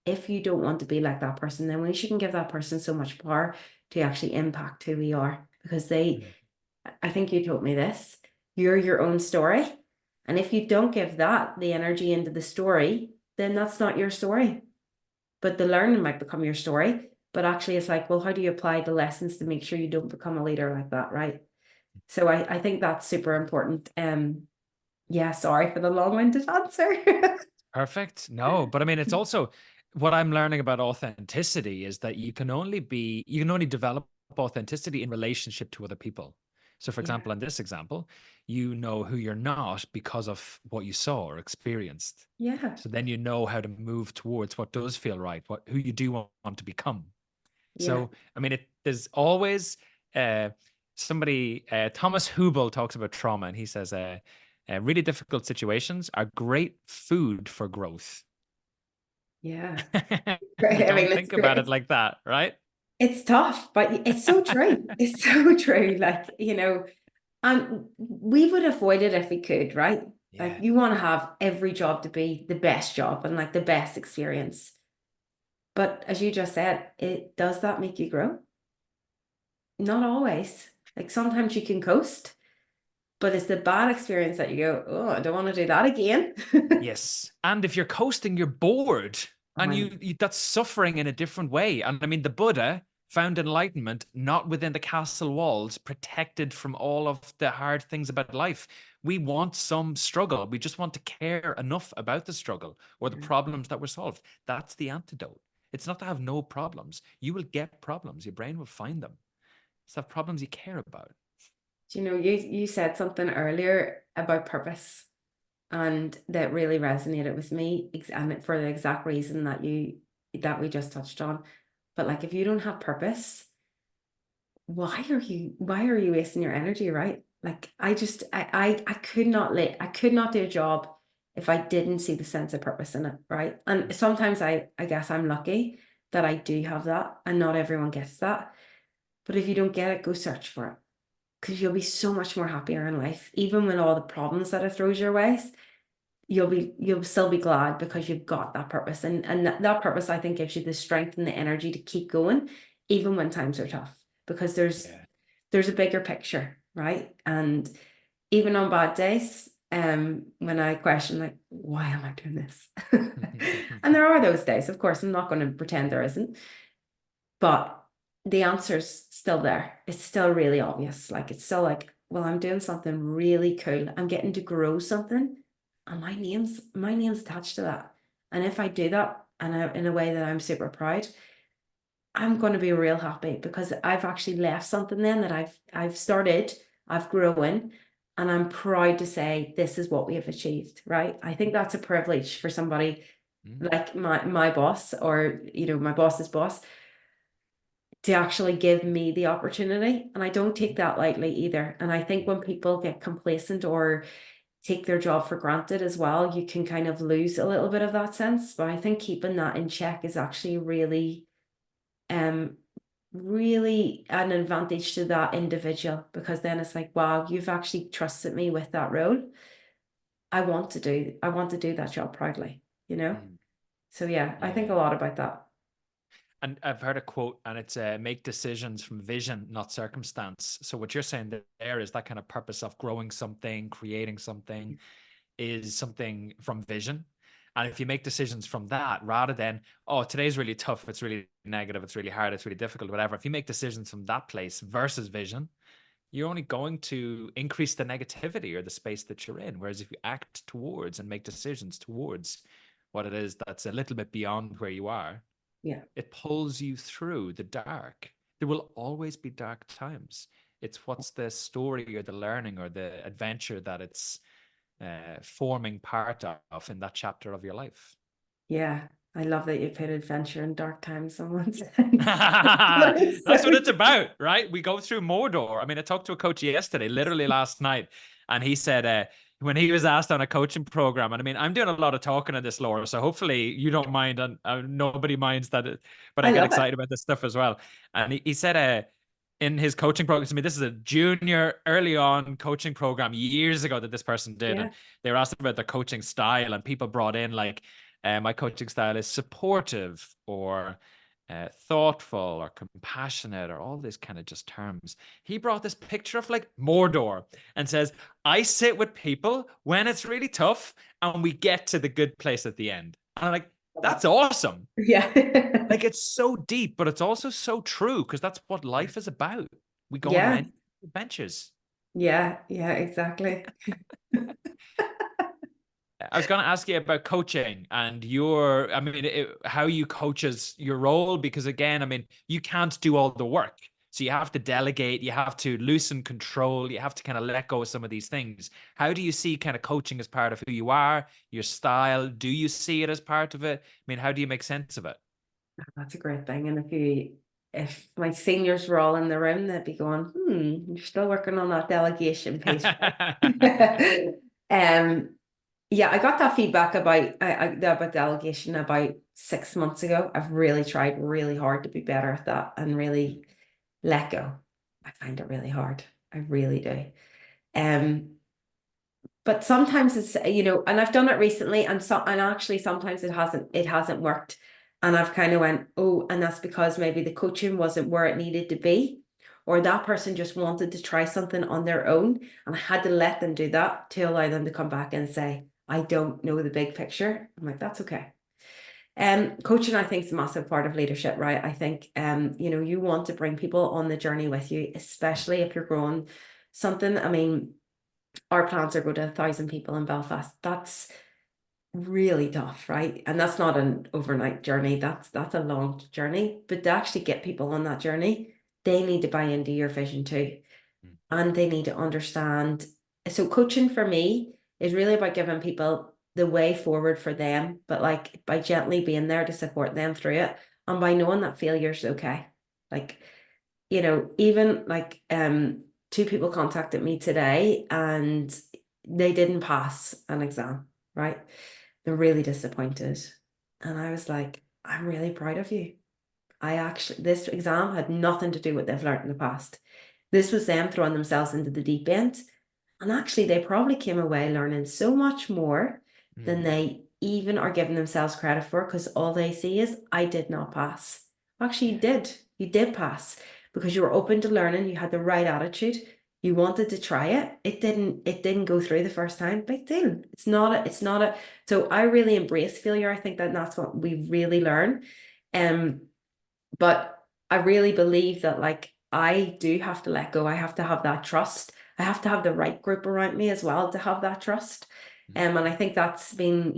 if you don't want to be like that person, then we shouldn't give that person so much power to actually impact who we are. Because I think you told me this, you're your own story. And if you don't give that the energy into the story, then that's not your story. But the learning might become your story. But actually, it's like, well, how do you apply the lessons to make sure you don't become a leader like that, right? So I think that's super important. Yeah, sorry for the long-winded answer. Perfect. No, but I mean, it's also what I'm learning about authenticity is that you can only develop authenticity in relationship to other people. So, for Yeah, example, in this example, you know who you're not because of what you saw or experienced. yeah, So then you know how to move towards what does feel right, who you do want to become. yeah, So, I mean, there's always uh, somebody, Thomas Hubel talks about trauma, and he says, really difficult situations are great food for growth. yeah. We I mean, don't it's think great. about it like that, right? It's tough, but it's so true. It's so true. Like, we would avoid it if we could, right? Like, Yeah. you want to have every job to be the best job and like the best experience. But as you just said, it does that make you grow? Not always. Like, sometimes you can coast, but it's the bad experience that you go, oh, I don't want to do that again. Yes. And if you're coasting, you're bored. Oh, And I know. that's suffering in a different way. And I mean, the Buddha found enlightenment not within the castle walls, protected from all of the hard things about life. We want some struggle. We just want to care enough about the struggle or the problems that were solved. That's the antidote. It's not to have no problems. You will get problems. Your brain will find them. It's have problems you care about. Do you know, you said something earlier about purpose, and that really resonated with me, and for the exact reason that we just touched on. But like, if you don't have purpose, why are you wasting your energy, right? Like, I could not do a job if I didn't see the sense of purpose in it, right? And sometimes I guess I'm lucky that I do have that, and not everyone gets that. But if you don't get it, go search for it, because you'll be so much more happier in life. Even with all the problems that it throws your way, you'll still be glad because you've got that purpose. And that purpose, I think, gives you the strength and the energy to keep going, even when times are tough, because Yeah. there's a bigger picture, right? And even on bad days, when I question, like, why am I doing this? And there are those days, of course, I'm not going to pretend there isn't, but the answer's still there. It's still really obvious. Like, it's still like, well, I'm doing something really cool. I'm getting to grow something, and my name's attached to that. And if I do that in a way that I'm super proud, I'm going to be real happy, because I've actually left something then that I've started, I've grown, and I'm proud to say this is what we have achieved, right? I think that's a privilege for somebody like my boss, or my boss's boss, to actually give me the opportunity. And I don't take that lightly either. And I think when people get complacent or take their job for granted as well, you can kind of lose a little bit of that sense. But I think keeping that in check is actually um really an advantage to that individual, because then it's like, wow, you've actually trusted me with that role. I want to do that job proudly. Mm. So yeah, I think a Yeah. lot about that. And I've heard a quote, and it's make decisions from vision, not circumstance. So what you're saying there is that kind of purpose of growing something, creating something, is something from vision. And if you make decisions from that, rather than, oh, today's really tough, it's really negative, it's really hard, it's really difficult, whatever. If you make decisions from that place versus vision, you're only going to increase the negativity or the space that you're in. Whereas if you act towards and make decisions towards what it is that's a little bit beyond where you are, Yeah. it pulls you through the dark. There will always be dark times. It's what's the story or the learning or the adventure that it's forming part of in that chapter of your life. Yeah. I love that you put adventure in dark times someone said. That is That's so what it's good. about, right? We go through Mordor. I mean, I talked to a coach yesterday, literally last night, and he said when he was asked on a coaching program, and I mean, I'm doing a lot of talking on this, Laura, so hopefully you don't mind, and nobody minds that, but I I get love it. excited about this stuff as well. And he said in his coaching program, to me, this is a junior, early on coaching program years ago that this person did, and Yeah. they were asked about their coaching style, and people brought in like, my coaching style is supportive or thoughtful or compassionate or all these kind of just terms. He brought this picture of like Mordor and says, I sit with people when it's really tough and we get to the good place at the end. And I'm like, that's awesome. Yeah. Like it's so deep, but it's also so true because that's what life is about. We go on Yeah. many adventures. Yeah. Yeah, exactly. I was going to ask you about coaching and I mean, how you coaches your role, because again, I mean, you can't do all the work. So you have to delegate, you have to loosen control, you have to kind of let go of some of these things. How do you see kind of coaching as part of who you are, your style? Do you see it as part of it? I mean, how do you make sense of it? That's a great thing. And if my seniors were all in the room, they'd be going, you're still working on that delegation piece, right? Yeah, I got that feedback about delegation about 6 months ago. I've really tried really hard to be better at that and really let go. I find it really hard. I really do. Um, but sometimes it's, and I've done it recently, and actually sometimes it hasn't worked. And I've kind of went, oh, and that's because maybe the coaching wasn't where it needed to be, or that person just wanted to try something on their own. And I had to let them do that to allow them to come back and say, I don't know the big picture. I'm like, that's okay. Coaching, I think, is a massive part of leadership, right? I think, you want to bring people on the journey with you, especially if you're growing something. I mean, our plans are go to 1,000 people in Belfast. That's really tough, right? And that's not an overnight journey. That's a long journey. But to actually get people on that journey, they need to buy into your vision too, and they need to understand. So coaching for me is really about giving people the way forward for them, but like by gently being there to support them through it, and by knowing that failure's okay. Like, even like two people contacted me today and they didn't pass an exam, right? They're really disappointed. And I was like, I'm really proud of you. this exam had nothing to do with what they've learned in the past. This was them throwing themselves into the deep end. And actually, they probably came away learning so much more than Mm. they even are giving themselves credit for, because all they see is, I did not pass. Actually, you Yeah. did. You did pass because you were open to learning. You had the right attitude. You wanted to try it. It didn't go through the first time. Big deal. So I really embrace failure. I think that that's what we really learn. But I really believe that, like, I do have to let go. I have to have that trust. I have to have the right group around me as well to have that trust. Mm. And I think that's been,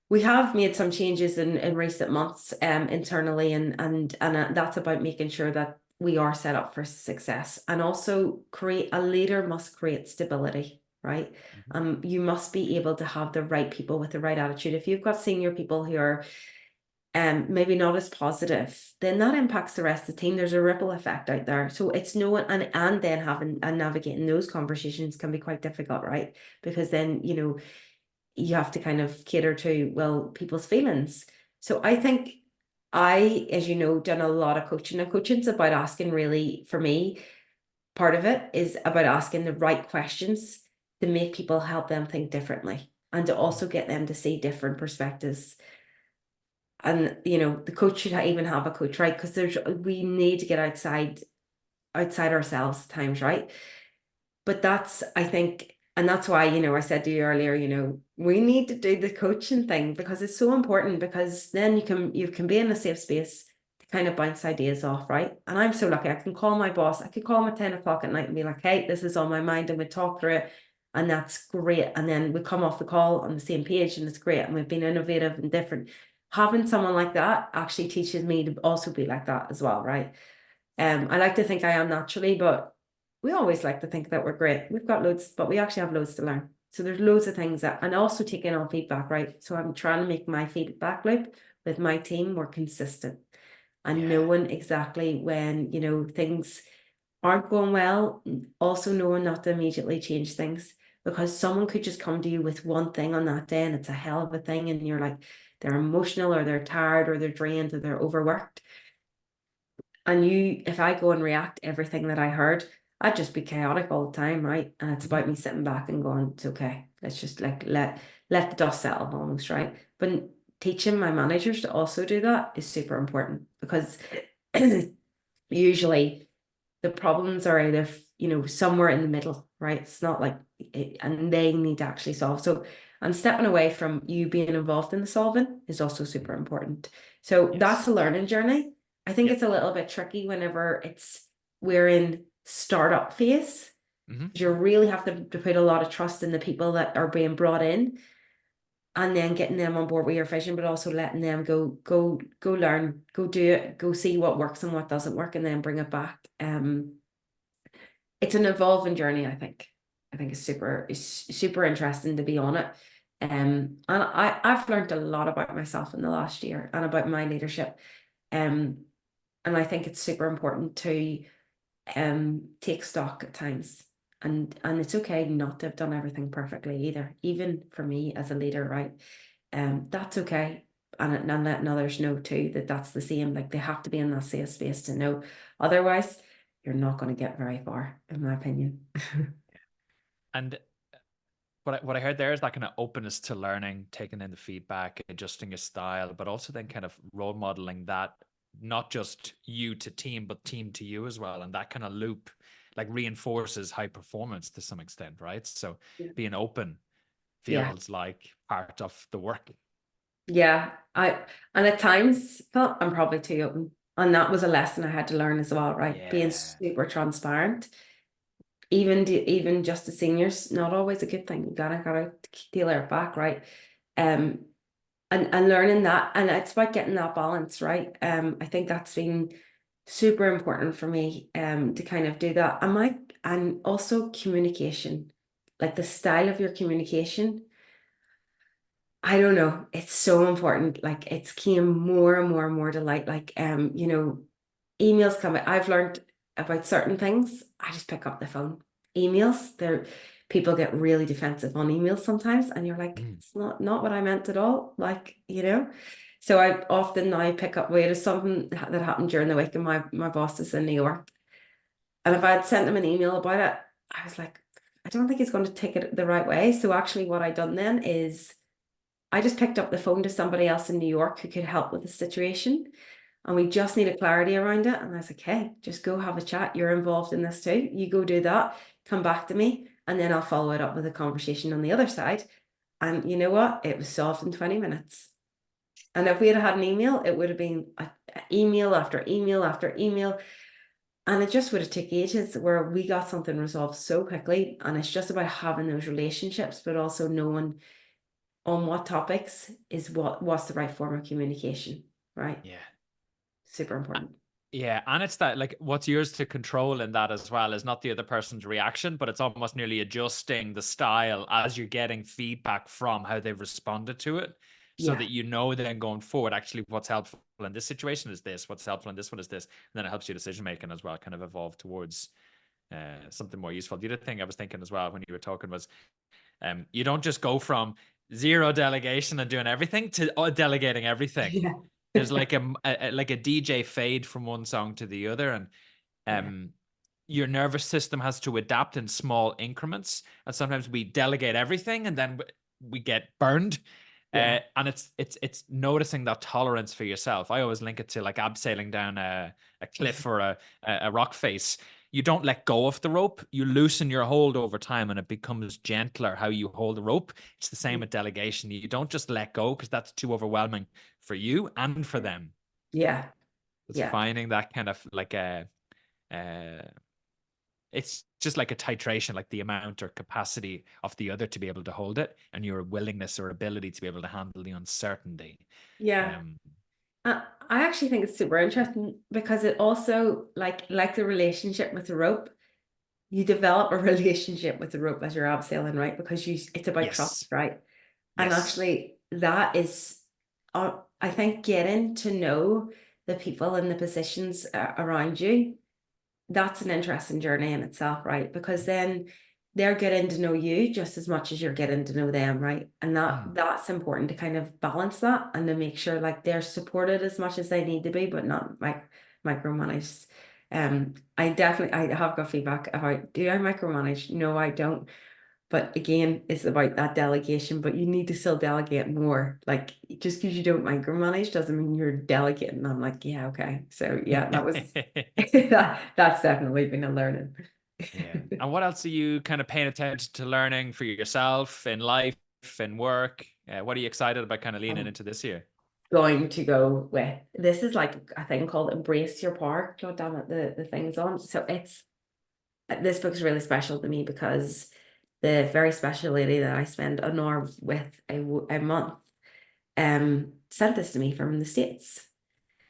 we have made some changes in recent months internally, and that's about making sure that we are set up for success. And also, create a leader must create stability, right? Mhm. You must be able to have the right people with the right attitude. If you've got senior people who are maybe not as positive, then that impacts the rest of the team. There's a ripple effect out there. So it's knowing, and then having and navigating those conversations can be quite difficult, right? Because then, you have to kind of cater to, well, people's feelings. So I think as you know, done a lot of coaching, and coaching's about asking, really, for me, part of it is about asking the right questions to make people, help them think differently, and to Mm. also get them to see different perspectives. And the coach should even have a coach, right? Because we need to get outside ourselves at times, right? But that's, I think, and that's why, I said to you earlier, we need to do the coaching thing, because it's so important, because then you can be in a safe space to kind of bounce ideas off, right? And I'm so lucky. I can call my boss. I could call him at 10 o'clock at night and be like, hey, this is on my mind, and we talk through it. And that's great. And then we come off the call on the same page, and it's great. And we've been innovative and different. Having someone like that actually teaches me to also be like that as well, right? I like to think I am naturally, but we always like to think that we're great. We've got loads, but we actually have loads to learn. So there's loads of things that, and also taking on feedback, right? So I'm trying to make my feedback loop with my team more consistent, and Yeah. knowing exactly when, things aren't going well, also knowing not to immediately change things, because someone could just come to you with one thing on that day and it's a hell of a thing. And you're like, they're emotional, or they're tired, or they're drained, or they're overworked. And if I go and react to everything that I heard, I'd just be chaotic all the time, right? And it's Mhm. about me sitting back and going, it's okay. Let's just, like, let the dust settle almost, right? But teaching my managers to also do that is super important, because usually the problems are either, somewhere in the middle, right? It's not like and they need to actually solve. So, and stepping away from you being involved in the solving is also super Mhm. important. So that's Yes. a learning journey. I think Yep. it's a little bit tricky whenever we're in startup phase. Hmm. You really have to put a lot of trust in the people that are being brought in, and then getting them on board with your vision, but also letting them go learn, go do it, go see what works and what doesn't work, and then bring it back. It's an evolving journey, I think. I think it's super interesting to be on it. And I've learned a lot about myself in the last year, and about my leadership. And I think it's super important to take stock at times. And it's okay not to have done everything perfectly either, even for me as a leader, right? That's okay. And letting others know too that that's the same. Like, they have to be in that safe space to know. Otherwise, you're not going to get very far, in my opinion. And what I heard there is that kind of openness to learning, taking in the feedback, adjusting your style, but also then kind of role modeling that, not just you to team, but team to you as well. And that kind of loop like reinforces high performance to some extent, right? So being open Yeah. feels like part of the work. Yeah. And at times felt I'm probably too open. And that was a lesson I had to learn as well, right? Being Yeah. super transparent, even just the seniors, not always a good thing. You gotta tailor it back, right? Um, and learning that, and it's about getting that balance, right? I think that's been super important for me, to kind of do that. And also communication, like the style of your communication. I don't know, it's so important. Like, it's came more and more and more to light. Like, emails come. I've learned about certain things. I just pick up the phone. Emails, people get really defensive on emails sometimes, and you're like, Mm. it's not what I meant at all. Like, So I often now pick up, wait, is something that happened during the week and my boss is in New York. And if I had sent him an email about it, I was like, I don't think he's going to take it the right way. So actually what I done then is I just picked up the phone to somebody else in New York who could help with the situation. And we just needed clarity around it. And I was like, hey, just go have a chat. You're involved in this too. You go do that, come back to me, and then I'll follow it up with a conversation on the other side. And you know what? It was solved in 20 minutes. And if we had had an email, it would have been email after email after email. And it just would have taken ages where we got something resolved so quickly. And it's just about having those relationships, but also knowing on what topics is what's the right form of communication, right? Yeah. Super important. Yeah, and it's that like what's yours to control in that as well is not the other person's reaction, but it's almost nearly adjusting the style as you're getting feedback from how they've responded to it, so Yeah. that you know then going forward actually what's helpful in this situation is this, what's helpful in this one is this, and then it helps your decision making as well, kind of evolve towards something more useful. The other thing I was thinking as well when you were talking was you don't just go from zero delegation and doing everything to delegating everything. Yeah. There's like a DJ fade from one song to the other, and Yeah. your nervous system has to adapt in small increments. And sometimes we delegate everything, and then we get burned. Yeah. And it's noticing that tolerance for yourself. I always link it to like abseiling down a cliff or a rock face. You don't let go of the rope. You loosen your hold over time, and it becomes gentler how you hold the rope. It's the same with delegation. You don't just let go because that's too overwhelming for you and for them. Yeah. It's Yeah. finding that kind of like uh, it's just like a titration, like the amount or capacity of the other to be able to hold it, and your willingness or ability to be able to handle the uncertainty. Yeah. Um, I actually think it's super interesting because it also like the relationship with the rope, you develop a relationship with the rope as you're abseiling, right? Because it's about trust, yes, right? And yes. actually that is I think getting to know the people and the positions around you, that's an interesting journey in itself, right? Because then they're getting to know you just as much as you're getting to know them, right? And Mm. that's important to kind of balance that and to make sure like they're supported as much as they need to be, but not micromanaged. I have got feedback about, do I micromanage? No, I don't. But again, it's about that delegation, but you need to still delegate more. Like just because you don't micromanage doesn't mean you're delegating. And I'm like, yeah, okay. So yeah, that was that's definitely been a learning. Yeah. And what else are you kind of paying attention to learning for yourself in life, in work? What are you excited about kind of leaning I'm into this year? going to go with this is like a thing called Embrace Your Park. God damn it, the thing's on. So it's this book is really special to me because the very special lady that I spend an hour with a month sent this to me from the States.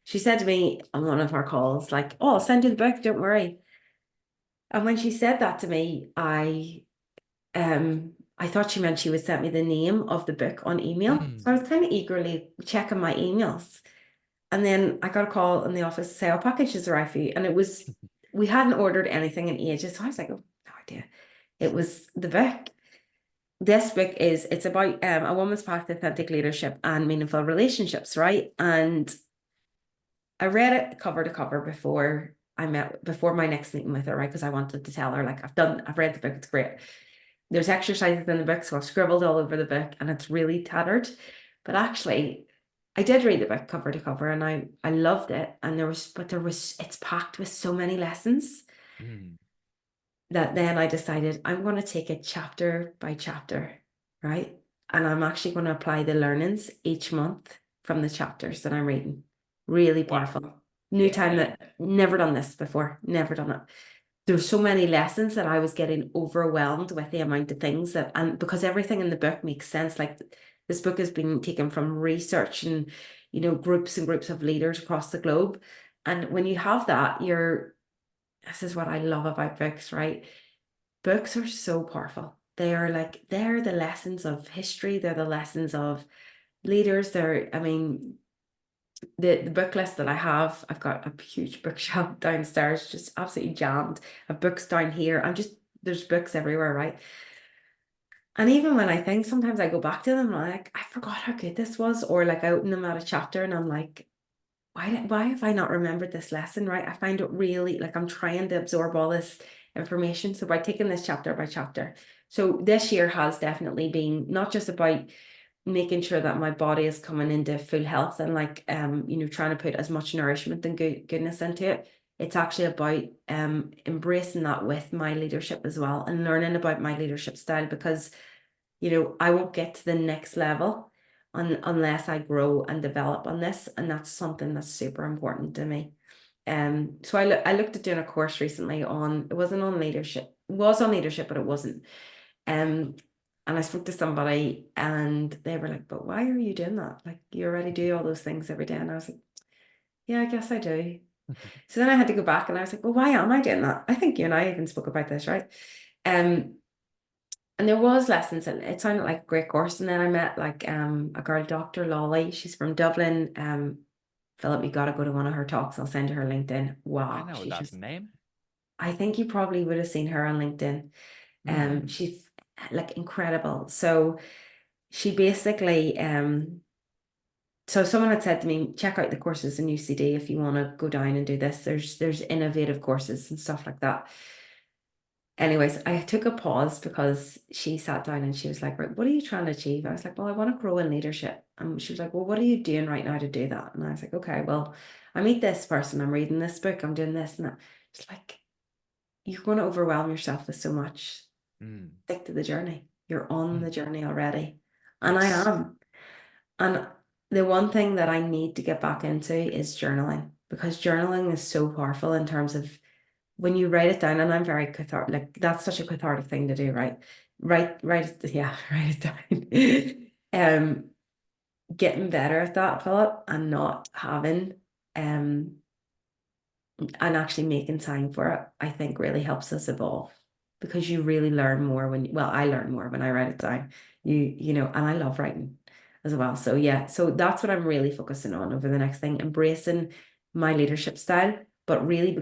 She said to me on one of our calls, like, oh, I'll send you the book, don't worry. And when she said that to me, I thought she meant she would send me the name of the book on email. So Mm. I was kind of eagerly checking my emails. And then I got a call in the office to say, our package has arrived for you. And it was, we hadn't ordered anything in ages. So I was like, oh, no idea. It was the book. This book it's about a woman's path to authentic leadership and meaningful relationships, right? And I read it cover to cover before my next meeting with her, right? Because I wanted to tell her, like, I've read the book, it's great. There's exercises in the book, so I've scribbled all over the book and it's really tattered. But actually, I did read the book cover to cover and I loved it. And it's packed with so many lessons Mm. that then I decided I'm going to take it chapter by chapter, right? And I'm actually going to apply the learnings each month from the chapters that I'm reading. Really Wow. powerful. New time Yeah. that never done this before, never done it. There's so many lessons that I was getting overwhelmed with the amount of things and because everything in the book makes sense. Like this book has been taken from research and, groups and groups of leaders across the globe. And when you have that, this is what I love about books, right? Books are so powerful. They're the lessons of history. They're the lessons of leaders. I mean, the book list that I have, I've got a huge bookshelf downstairs, just absolutely jammed. I have books down here. There's books everywhere, right? And even when I think, sometimes I go back to them and I'm like, I forgot how good this was. Or like I open them at a chapter and I'm like, why have I not remembered this lesson, right? I find it really like I'm trying to absorb all this information. So by taking this chapter by chapter. So this year has definitely been not just about making sure that my body is coming into full health and like trying to put as much nourishment and goodness into it. It's actually about embracing that with my leadership as well and learning about my leadership style because I won't get to the next level unless I grow and develop on this. And that's something that's super important to me. So I looked at doing a course recently on, it wasn't on leadership, it was on leadership, but it wasn't. Um, and I spoke to somebody and they were like, but why are you doing that? Like you already do all those things every day. And I was like, yeah, I guess I do. So then I had to go back and I was like, well, why am I doing that? I think you and I even spoke about this, right? Um, and there was lessons and it sounded like a great course. And then I met like a girl, Dr. Lolly. She's from Dublin. Philip, you gotta go to one of her talks. I'll send you her LinkedIn. I Wow. know She's that just name. I think you probably would have seen her on LinkedIn. Mm. She's like incredible. So she basically so someone had said to me, check out the courses in UCD if you want to go down and do this. There's innovative courses and stuff like that. Anyways, I took a pause because she sat down and she was like, right, what are you trying to achieve? I was like, well, I want to grow in leadership. And she was like, well, what are you doing right now to do that? And I was like, okay, well, I meet this person, I'm reading this book, I'm doing this and that. It's like, you're going to overwhelm yourself with so much. Mm. Stick to the journey. You're on Mm. the journey already. And I Yes. am. And the one thing that I need to get back into is journaling because journaling is so powerful in terms of when you write it down, and I'm very cathartic, like that's such a cathartic thing to do, right? Yeah, write it down. Getting better at that, Philip, and not having um and actually making time for it, I think really helps us evolve because you really learn more well, I learn more when I write it down. And I love writing as well. So yeah, so that's what I'm really focusing on over the next thing, embracing my leadership style, but really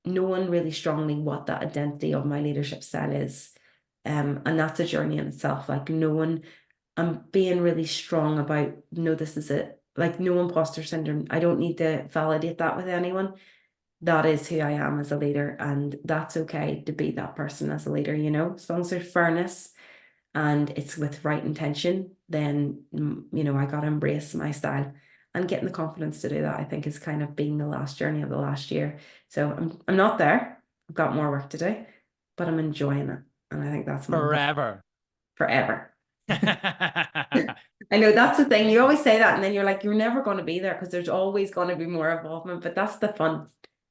knowing really strongly what that identity of my leadership style is. And that's a journey in itself, like knowing I'm being really strong about, no, this is it. Like no imposter syndrome. I don't need to validate that with anyone. That is who I am as a leader, and that's okay to be that person as a leader, as long as there's fairness and it's with right intention, then I gotta embrace my style and getting the confidence to do that, I think is kind of been the last journey of the last year. So I'm not there. I've got more work to do, but I'm enjoying it. And I think that's more important Forever. forever. I know that's the thing. You always say that, and then you're like, you're never going to be there because there's always going to be more involvement. But that's the fun.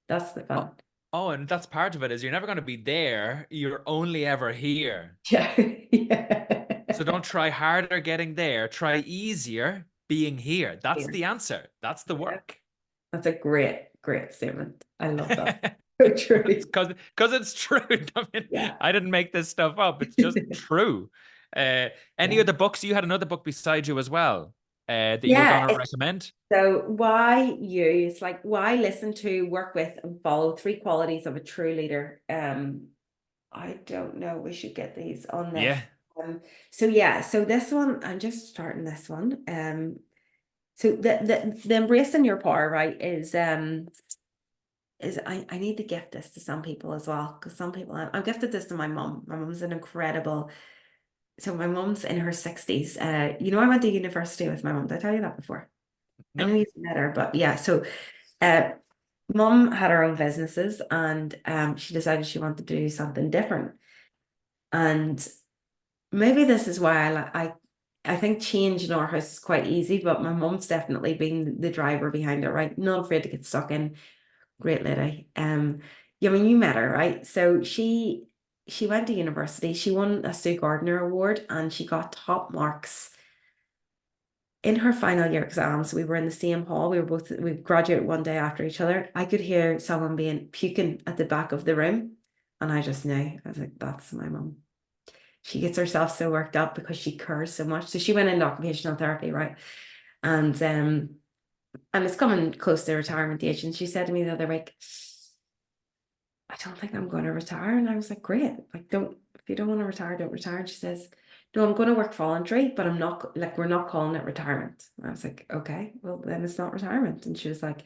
That's the Oh, fun. oh, and that's part of it is you're never going to be there. You're only ever here. Yeah. So don't try harder getting there. Try easier being here. That's Yeah. the answer. That's the Yeah. work. That's a great, great statement. I love that. So true. It's because it's true. I mean, Yeah. I didn't make this stuff up. It's just true. Any Yeah. other books? You had another book beside you as well, that you were Yeah. going to recommend? So why use, like why listen to, work with, and follow three qualities of a true leader? I don't know. We should get these on this. Yeah. So yeah, so this one, I'm just starting this one. So the embracing your power, right, is I need to gift this to some people as well. Because some people I've gifted this to my mom. My mom's an incredible, so my mom's in her 60s. I went to university with my mom. Did I tell you that before? I No. know you've met her, but yeah, so uh mom had her own businesses and she decided she wanted to do something different. And maybe this is why I think change in our house is quite easy, but my mom's definitely been the driver behind it, right? Not afraid to get stuck in. Great lady. Yeah, I mean, you met her, right? So she went to university. She won a Sue Gardner Award and she got top marks in her final year exams. We were in the same hall. We graduated one day after each other. I could hear someone being puking at the back of the room, and I just knew. I was like, that's my mom. She gets herself so worked up because she cares so much. So she went into occupational therapy, right? And it's coming close to retirement age. And she said to me the other week, I don't think I'm going to retire. And I was like, great. Like, if you don't want to retire, don't retire. And she says, no, I'm going to work voluntary, but I'm not like, we're not calling it retirement. And I was like, okay, well, then it's not retirement. And she was like,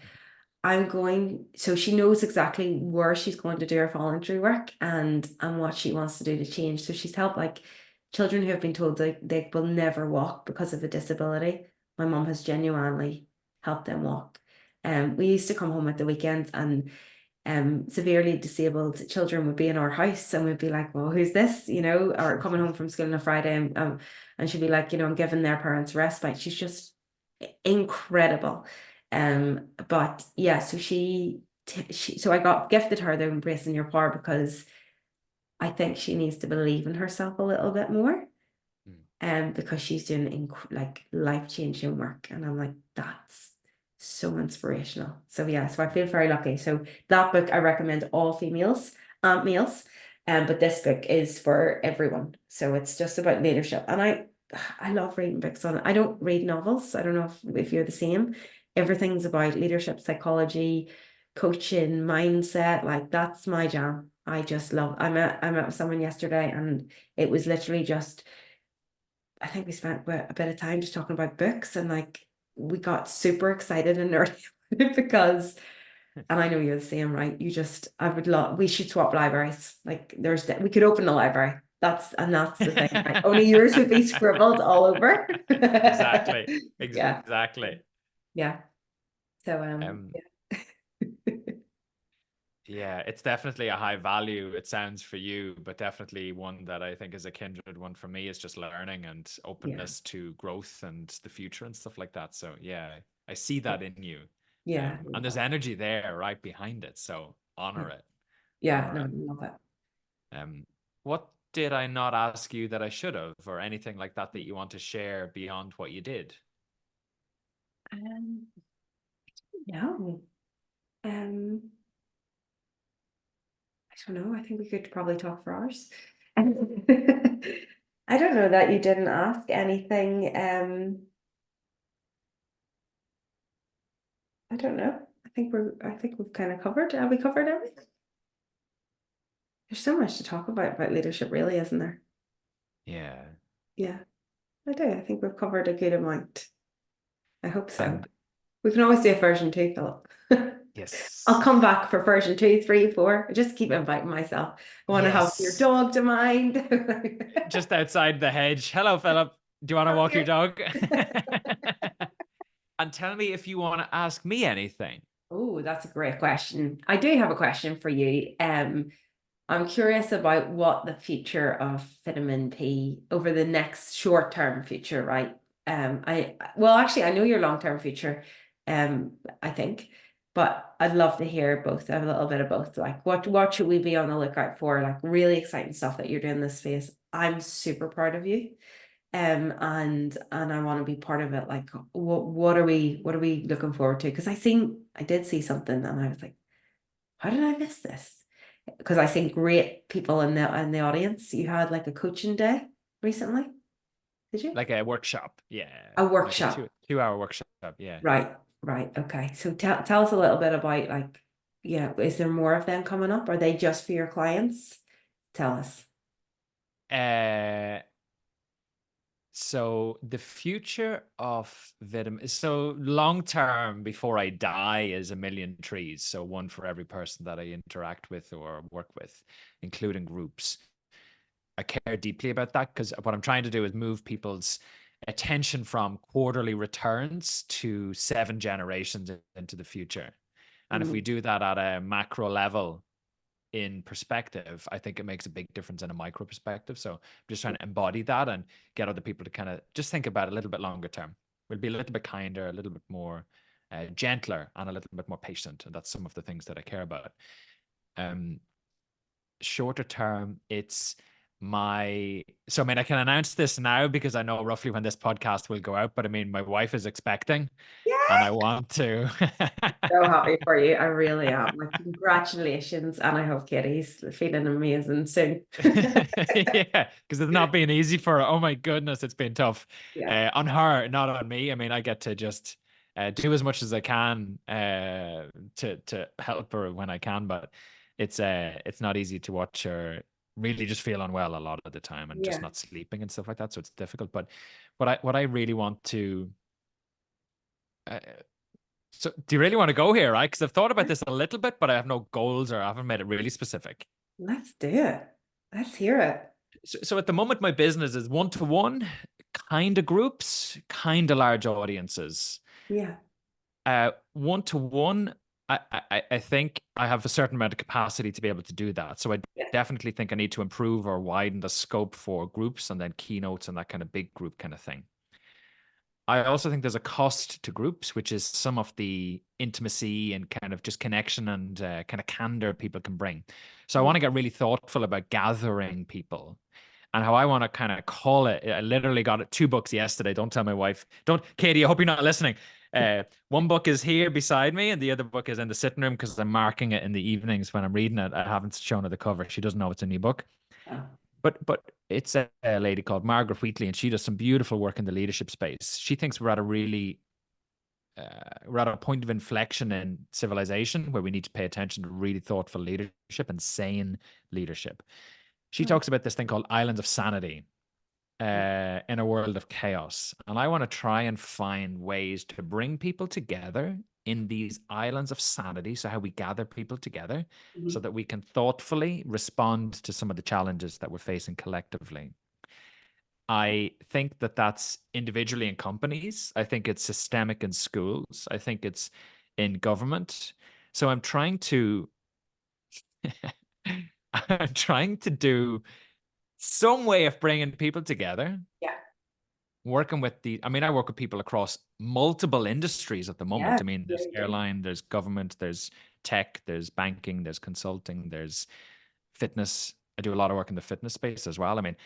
I'm going, so she knows exactly where she's going to do her voluntary work and what she wants to do to change. So she's helped like children who have been told they will never walk because of a disability. My mom has genuinely helped them walk. We used to come home at the weekends and severely disabled children would be in our house and we'd be like, well, who's this? You know, or coming home from school on a Friday and she'd be like, you know, I'm giving their parents respite. She's just incredible. But yeah, so so I got gifted her the Embracing Your Power because I think she needs to believe in herself a little bit more. Mm. Because she's doing like life-changing work. And I'm like, that's so inspirational. So yeah, so I feel very lucky. So that book I recommend all females and males. But this book is for everyone. So it's just about leadership. And I love reading books on it. I don't read novels. I don't know if you're the same. Everything's about leadership, psychology, coaching, mindset. Like that's my jam. I just love. I met with someone yesterday, and it was literally just. I think we spent a bit of time just talking about books, and like we got super excited and nerdy because, and I know you're the same, right? I would love. We should swap libraries. Like we could open a library. That's the thing, right? Only yours would be scribbled all over. Exactly. Yeah, Exactly. yeah. So Um, yeah. yeah, it's definitely a high value, it sounds for you, but definitely one that I think is a kindred one for me is just learning and Yeah, openness to growth and the future and stuff like that. So yeah, I see that in you. yeah, And there's energy there right behind it. So yeah, honor it. yeah. Honor No, I it. love it. What did I not ask you that I should have, or anything like that that you want to share beyond what you did? Um, no. Um, I don't know. I think we could probably talk for hours. I don't know that you didn't ask anything. I don't know. I think we've kind of covered. Have we covered everything? There's so much to talk about leadership, really, isn't there? Yeah. Yeah, I do. I think we've covered a good amount. I hope so. And We can always do a version two, Philip. I'll yes. come back for version two, three, four. I just keep inviting myself. I want to have your Yes. dog to mind. Just outside the hedge. Hello, Philip. Do you want to walk your dog? And tell me if you want to ask me anything. Oh, that's a great question. I do have a question for you. I'm curious about what the future of vitamin P over the next short-term future, right? Well, actually, I know your long-term future, I think, but I'd love to hear both, a little bit of both. Like, what should we be on the lookout for? Like, really exciting stuff that you're doing in this space. I'm super proud of you. And I want to be part of it. Like, what are we looking forward to? Because I did see something, and I was like, how did I miss this? Because I seen great people in the audience. You had like a coaching day recently, did you? Like a workshop. Yeah. A Like a workshop. 2 hour workshop. Yeah. Right, right. Okay. So tell us a little bit about like, yeah, is there more of them coming up? Are they just for your clients? Tell us. Uh, so the future of vitamin, so long term before I die is a million trees. So one for every person that I interact with or work with, including groups. I care deeply about that because what I'm trying to do is move people's attention from quarterly returns to 7 generations into the future. And if we Mm, do that at a macro level in perspective, I think it makes a big difference in a micro perspective. So I'm just trying to embody that and get other people to kind of just think about it a little bit longer term. We'll be a little bit kinder, a little bit more gentler, and a little bit more patient. And that's some of the things that I care about. Um, Shorter term, it's so I mean, I can announce this now because I know roughly when this podcast will go out, but I mean, my wife is expecting and yeah. I want to. So happy for you. I really am. Like, congratulations. And I hope Katie's feeling amazing soon. Yeah, because it's not been easy for her. Oh my goodness, it's been tough Yeah. on her, not on me. I mean, I get to just do as much as I can to help her when I can, but it's not easy to watch her really just feel unwell a lot of the time and just Yeah. not sleeping and stuff like that. So it's difficult. But what I really want to, uh, so do you really want to go here, right? Because I've thought about this a little bit, but I have no goals or I haven't made it really specific. Let's do it. Let's hear it. So at the moment, my business is one-to-one kind of groups, kind of large audiences. Yeah. One-to-one, I think I have a certain amount of capacity to be able to do that. So I Yeah. definitely think I need to improve or widen the scope for groups and then keynotes and that kind of big group kind of thing. I also think there's a cost to groups, which is some of the intimacy and kind of just connection and kind of candor people can bring. So I want to get really thoughtful about gathering people and how I want to kind of call it. I literally got 2 books yesterday. Don't tell my wife. Don't, Katie, I hope you're not listening. One book is here beside me, and the other book is in the sitting room because I'm marking it in the evenings when I'm reading it. I haven't shown her the cover. She doesn't know it's a new book. Oh, But it's a lady called Margaret Wheatley, and she does some beautiful work in the leadership space. She thinks we're at a point of inflection in civilization where we need to pay attention to really thoughtful leadership and sane leadership. She oh, talks about this thing called islands of sanity in a world of chaos. And I want to try and find ways to bring people together in these islands of sanity. So, how we gather people together so mhm. that we can thoughtfully respond to some of the challenges that we're facing collectively. I think that that's individually in companies. I think it's systemic in schools. I think it's in government. So I'm trying to I'm trying to do some way of bringing people together, Yeah. working with I mean, I work with people across multiple industries at the moment. Yeah. I mean, Yeah. there's You do. airline, there's government, there's tech, there's banking, there's consulting, there's fitness. I do a lot of work in the fitness space as well. I mean,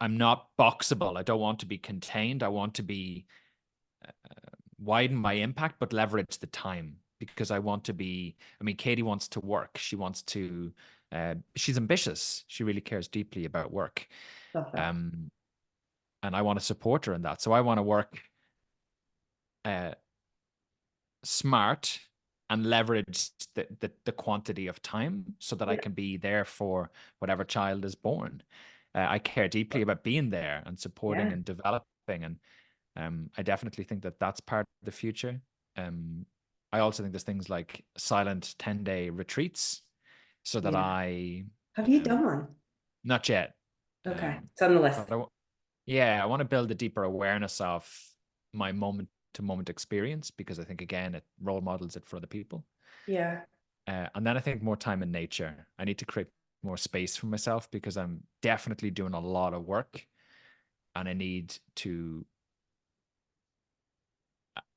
I'm not boxable. I don't want to be contained. I want to be widen my impact, but leverage the time because I want to be. I mean, Katie wants to work. She wants to. She's ambitious. She really cares deeply about work, Love that. um, and I want to support her in that. So I want to work uh, smart and leverage the quantity of time so that I Yeah. can be there for whatever child is born. I care deeply about being there and supporting Yeah. and developing, and I definitely think that that's part of the future. Um, I also think there's things like silent 10-day retreats, so that Yeah. I Have you done um, one? not yet, Okay. um, It's on the list. but yeah, I want to build a deeper awareness of my moment to moment experience because I think again it role models it for other people. Yeah. And then I think more time in nature. I need to create more space for myself because I'm definitely doing a lot of work and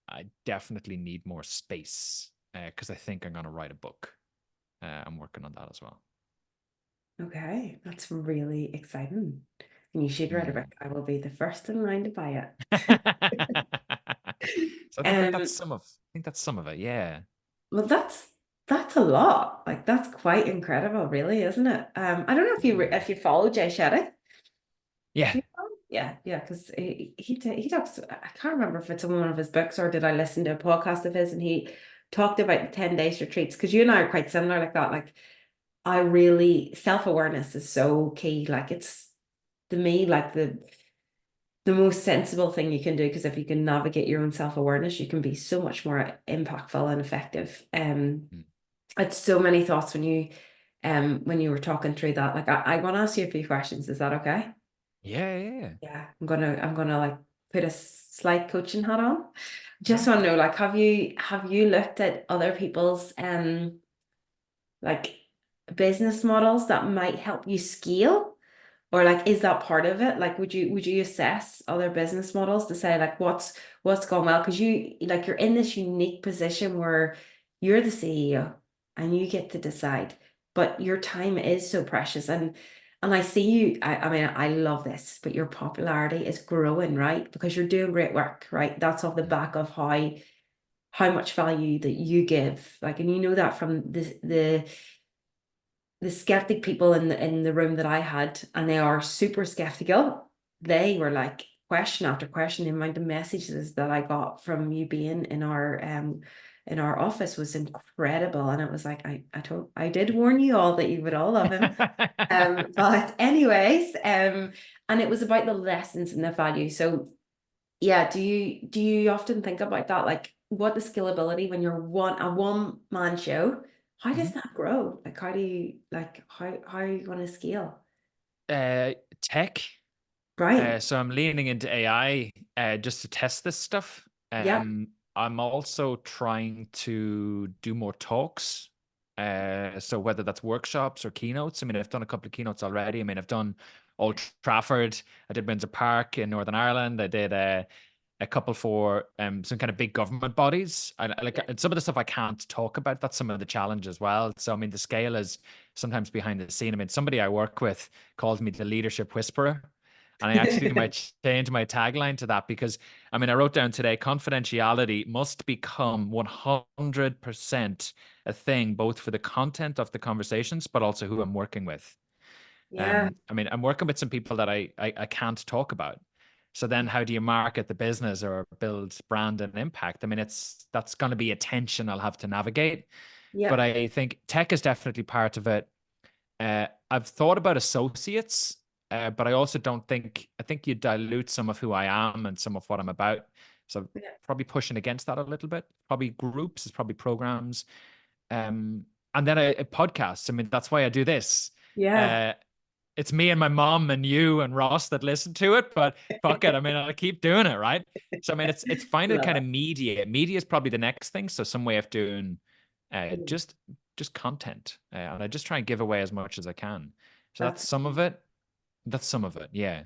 I definitely need more space because I think I'm going to write a book. I'm working on that as well. Okay. That's really exciting. And you should write a book. Mm. I will be the first in line to buy So I it. think that that's some of it. Yeah. Well, that's a lot. Like that's quite incredible, really, isn't it? I don't know Mm. if you follow Jay Shetty. Yeah. Yeah, yeah, because he talks. I can't remember if it's in one of his books or did I listen to a podcast of his and he talked about the 10 days retreats because you and I are quite similar like that. Like I really self-awareness is so key. Like it's to me like the most sensible thing you can do because if you can navigate your own self-awareness, you can be so much more impactful and effective. Mm. I had so many thoughts when you were talking through that. Like I want to ask you a few questions. Is that okay? Yeah. Yeah. Yeah, I'm gonna like put a slight coaching hat on. Just Yeah. want to know, like, have you looked at other people's like business models that might help you scale? Or like, is that part of it? Like, would you assess other business models to say like what's going well? Because you're in this unique position where you're the CEO and you get to decide, but your time is so precious. And I see you, I mean, I love this, but your popularity is growing, right? Because you're doing great work, right? That's off the Mm. back of how much value that you give. Like, and you know that from the skeptic people in the room that I had, and they are super skeptical. They were like question after question. The amount of messages that I got from you being in our in our office was incredible. And it was like, I did warn you all that you would all love him. But anyways, and it was about the lessons and the value. So yeah, do you often think about that? Like what the scalability when you're a one man show, how does Mhm. that grow? Like how do you like how are you going to scale? Uh, Tech. Right. So I'm leaning into AI just to test this stuff. Yeah. I'm also trying to do more talks. So whether that's workshops or keynotes. I mean, I've done a couple of keynotes already. I mean, I've done Old Trafford. I did Windsor Park in Northern Ireland. I did a couple for some kind of big government bodies. Like Yeah. and some of the stuff I can't talk about. That's some of the challenge as well. So I mean, the scale is sometimes behind the scene. I mean, somebody I work with calls me the leadership whisperer. And I actually might change my tagline to that because, I mean, I wrote down today confidentiality must become 100% a thing, both for the content of the conversations, but also who I'm working with. Yeah. I mean, I'm working with some people that I can't talk about. So then how do you market the business or build brand and impact? I mean, that's going to be a tension I'll have to navigate. But Yeah. I think tech is definitely part of it. I've thought about associates, but I also don't think I think you dilute some of who I am and some of what I'm about. So Yeah. probably pushing against that a little bit. Probably groups is probably programs, and then a podcasts. I mean, that's why I do this. Yeah. Uh, it's me and my mom and you and Ross that listen to it, but fuck it. I mean, I'll keep doing it, right? So I mean, it's finding Love kind of media. Media is probably the next thing. So some way of doing uh, it. just just content, and I just try and give away as much as I can. So that's That's some of it. That's some of it. Yeah.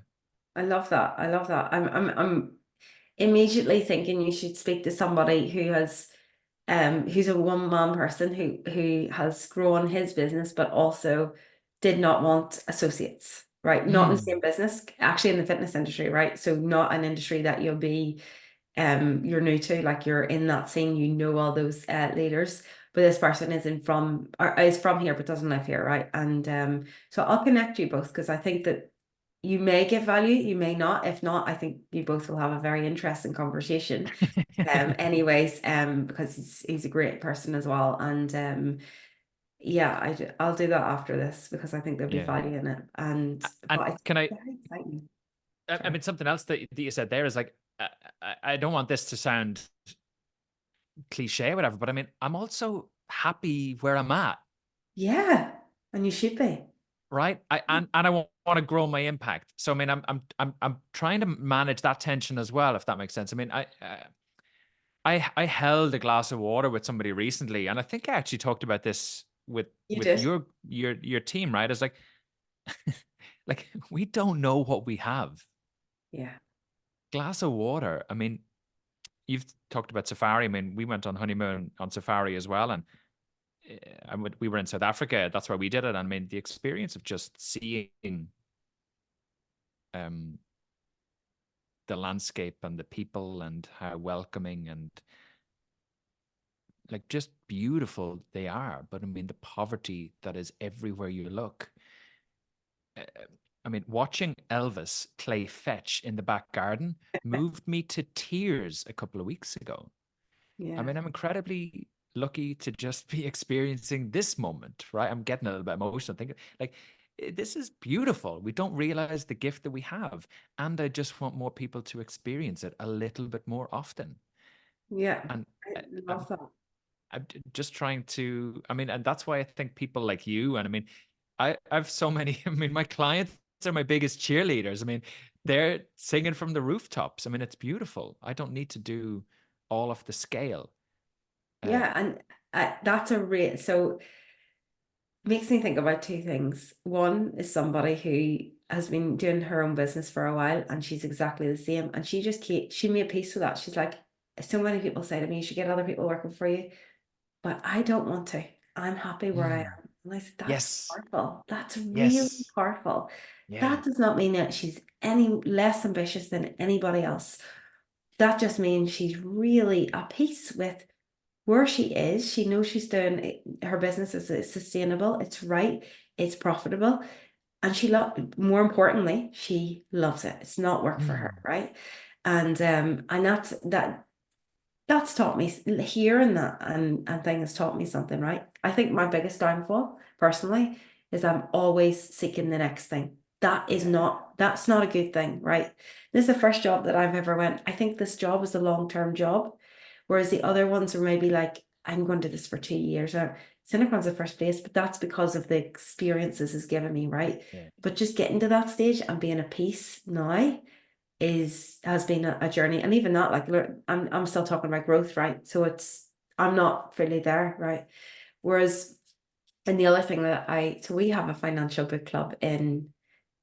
I love that. I love that. I'm immediately thinking you should speak to somebody who's a one man person who has grown his business but also did not want associates, right? Not in the same Mm. business, actually in the fitness industry, right? So not an industry that you're new to, like you're in that scene, you know all those leaders, but this person is from here but doesn't live here, right? And so I'll connect you both because I think that you may give value, you may not. If not, I think you both will have a very interesting conversation. Anyways, because he's a great person as well. And yeah, I'll do that after this because I think there'll be Yeah. value in it. And And but it's can I? very exciting. I Sorry. mean, something else that you said there is like, I don't want this to sound cliche or whatever, but I mean, I'm also happy where I'm at. Yeah, and you should be. Right. And I want to grow my impact. So I mean, I'm trying to manage that tension as well, if that makes sense. I mean, I held a glass of water with somebody recently, and I think I actually talked about this You with did. your team, right? It's like like we don't know what we have. Yeah. Glass of water. I mean, you've talked about safari. I mean, we went on honeymoon on safari as well, and we were in South Africa. That's where we did it. And I mean, the experience of just seeing um the landscape and the people and how welcoming and like just beautiful they are. But I mean, the poverty that is everywhere you look. Uh, I mean, watching Elvis play fetch in the back garden moved me to tears a couple of weeks ago. I Yeah. mean, I'm incredibly lucky to just be experiencing this moment, right? I'm getting a little bit emotional thinking like this is beautiful. We don't realize the gift that we have. And I just want more people to experience it a little bit more often. Yeah. And I I- love I'm that. just trying to, I mean, and that's why I think people like you, and I mean, I've so many, I mean, my clients are my biggest cheerleaders. I mean, they're singing from the rooftops. I mean, it's beautiful. I don't need to do all of the scale. Uh, Yeah, and that's a real so makes me think about two things. One is somebody who has been doing her own business for a while and she's exactly the same. And she made peace with that. She's like, so many people say to me, you should get other people working for you, but I don't want to. I'm happy where I mm, am. And I said, that's yes, powerful. That's really yes, powerful. yeah. That does not mean that she's any less ambitious than anybody else. That just means she's really at peace with where she is. She knows she's doing her business is sustainable, it's right, it's profitable, and more importantly, she loves it. It's not work for her, Mm, right? And that's that. that's taught me hearing that and thing has taught me something, right? I think my biggest downfall personally is I'm always seeking the next thing. Yeah. That's not a good thing, right? This is the first job that I've ever went. I think this job is a long-term job, whereas the other ones are maybe like, I'm going to do this for 2 years. Or Cinecon's the first place, but that's because of the experiences it's given me, right? Yeah. But just getting to that stage and being at peace now is has been a journey. And even that, like, I'm still talking about growth, right? So I'm not fully there, right? Whereas, and the other thing that so we have a financial book club in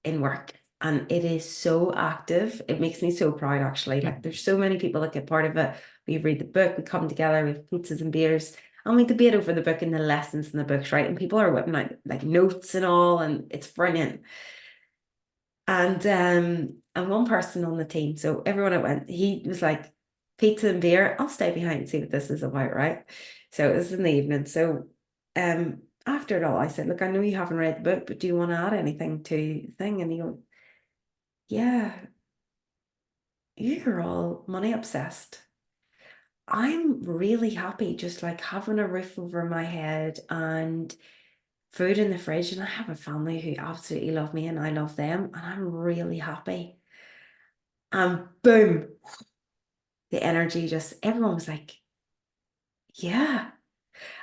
work, and it is so active. It makes me so proud, actually. Like, there's so many people that get part of it. We read the book, we come together, we have pizzas and beers, and we debate over the book and the lessons in the books, right? And people are whipping out like notes and all, and it's brilliant. And one person on the team, so everyone that went, he was like, pizza and beer, I'll stay behind and see what this is about, right? So it was in the evening. So after it all, I said, look, I know you haven't read the book, but do you want to add anything to the thing? And he goes, yeah, you're all money obsessed. I'm really happy just like having a roof over my head and food in the fridge. And I have a family who absolutely love me and I love them. And I'm really happy. And boom, the energy just, everyone was like, yeah.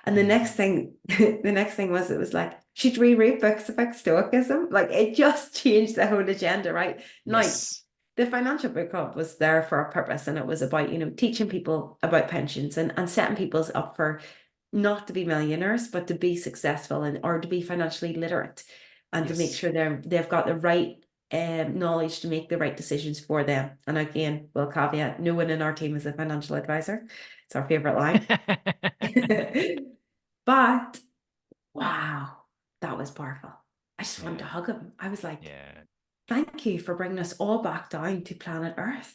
And the Mm. next thing, the next thing was, it was like, she'd reread books about Stoicism. Like, it just changed the whole agenda, right? Now, Yes. the financial book club was there for a purpose, and it was about, teaching people about pensions and setting people up for not to be millionaires, but to be successful and or to be financially literate and to make Yes. sure they've got the right knowledge to make the right decisions for them. And again, we'll caveat, no one in our team is a financial advisor. It's our favorite line. But wow, that was powerful. I just wanted to Yeah. hug him. I was like, Yeah. thank you for bringing us all back down to planet Earth.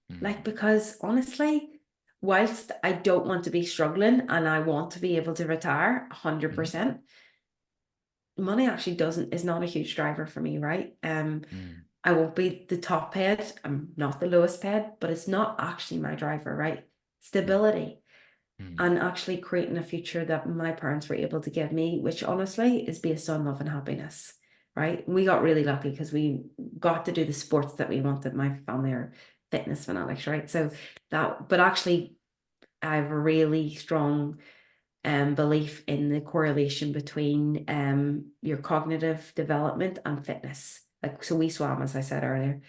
Like, Mm. because honestly, whilst I don't want to be struggling and I want to be able to retire Mhm. 100%, money actually is not a huge driver for me, right? Mm. I won't be the top paid. I'm not the lowest paid, but it's not actually my driver, right? Mm. Stability Mm. and actually creating a future that my parents were able to give me, which honestly is based on love and happiness, right? We got really lucky because we got to do the sports that we wanted. My family are fitness fanatics, right? So but actually, I have a really strong belief in the correlation between your cognitive development and fitness. Like, so we swam, as I said earlier.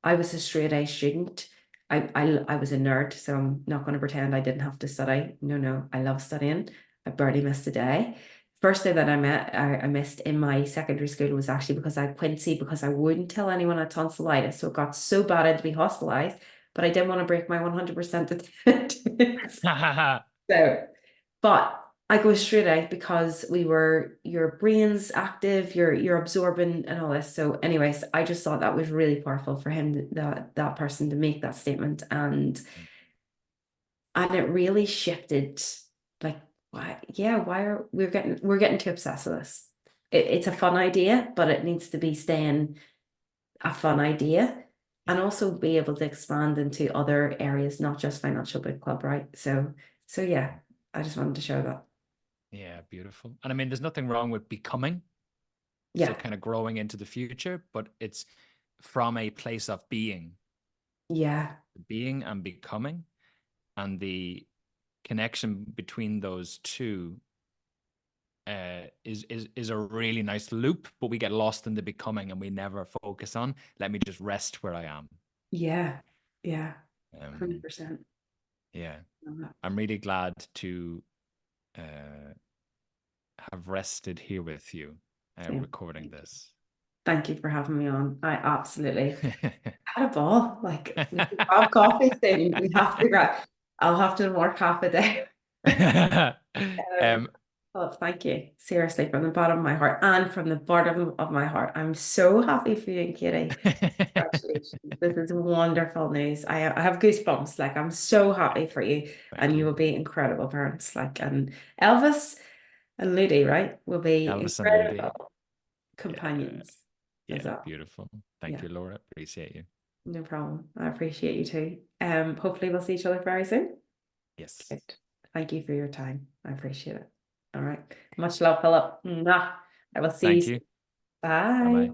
I was a straight A student. I was a nerd, so I'm not going to pretend I didn't have to study. No, no, I love studying. I barely missed a day. First day that I missed in my secondary school was actually because I had quinsy because I wouldn't tell anyone I had tonsillitis. So it got so bad I had to be hospitalized, but I didn't want to break my 100% attendance. So, but I go straight out because your brain's active, you're absorbing and all this. So, anyways, I just thought that was really powerful for him, that person to make that statement, and it really shifted. Like, why? Yeah, why are we're getting too obsessed with this? It's a fun idea, but it needs to be staying a fun idea. And Yeah. also be able to expand into other areas, not just financial book club, right? So yeah, I just wanted to share that. Yeah, beautiful. And I mean, there's nothing wrong with becoming, so Yeah, kind of growing into the future, but it's from a place of yeah, being and becoming, and the connection between those two is a really nice loop, but we get lost in the becoming and we never focus on, let me just rest where I am. yeah, yeah, Um, 100%. yeah, I'm really glad to have rested here with you, Yeah. recording this. Thank you for having me on. I absolutely had a ball. Like, we can have coffee soon. We have to grab. I'll have to work half a day. Um, um, oh, thank you. Seriously, from the bottom of my heart and from the bottom of my heart. I'm so happy for you and Katie. Congratulations. This is wonderful news. I have goosebumps. Like, I'm so happy for you. thank And you you. will be incredible parents. Like, and Elvis and Ludi, right, will be Elvis and Ludi. incredible Yeah, companions as yeah, well. beautiful. Thank Yeah, you, Laura. Appreciate you. no problem. I appreciate you too. Hopefully we'll see each other very soon. Yes. Good. Thank you for your time. I appreciate it. All right. Much love, Philip. Mwah. I will see you Thank soon. you. Bye. Bye bye.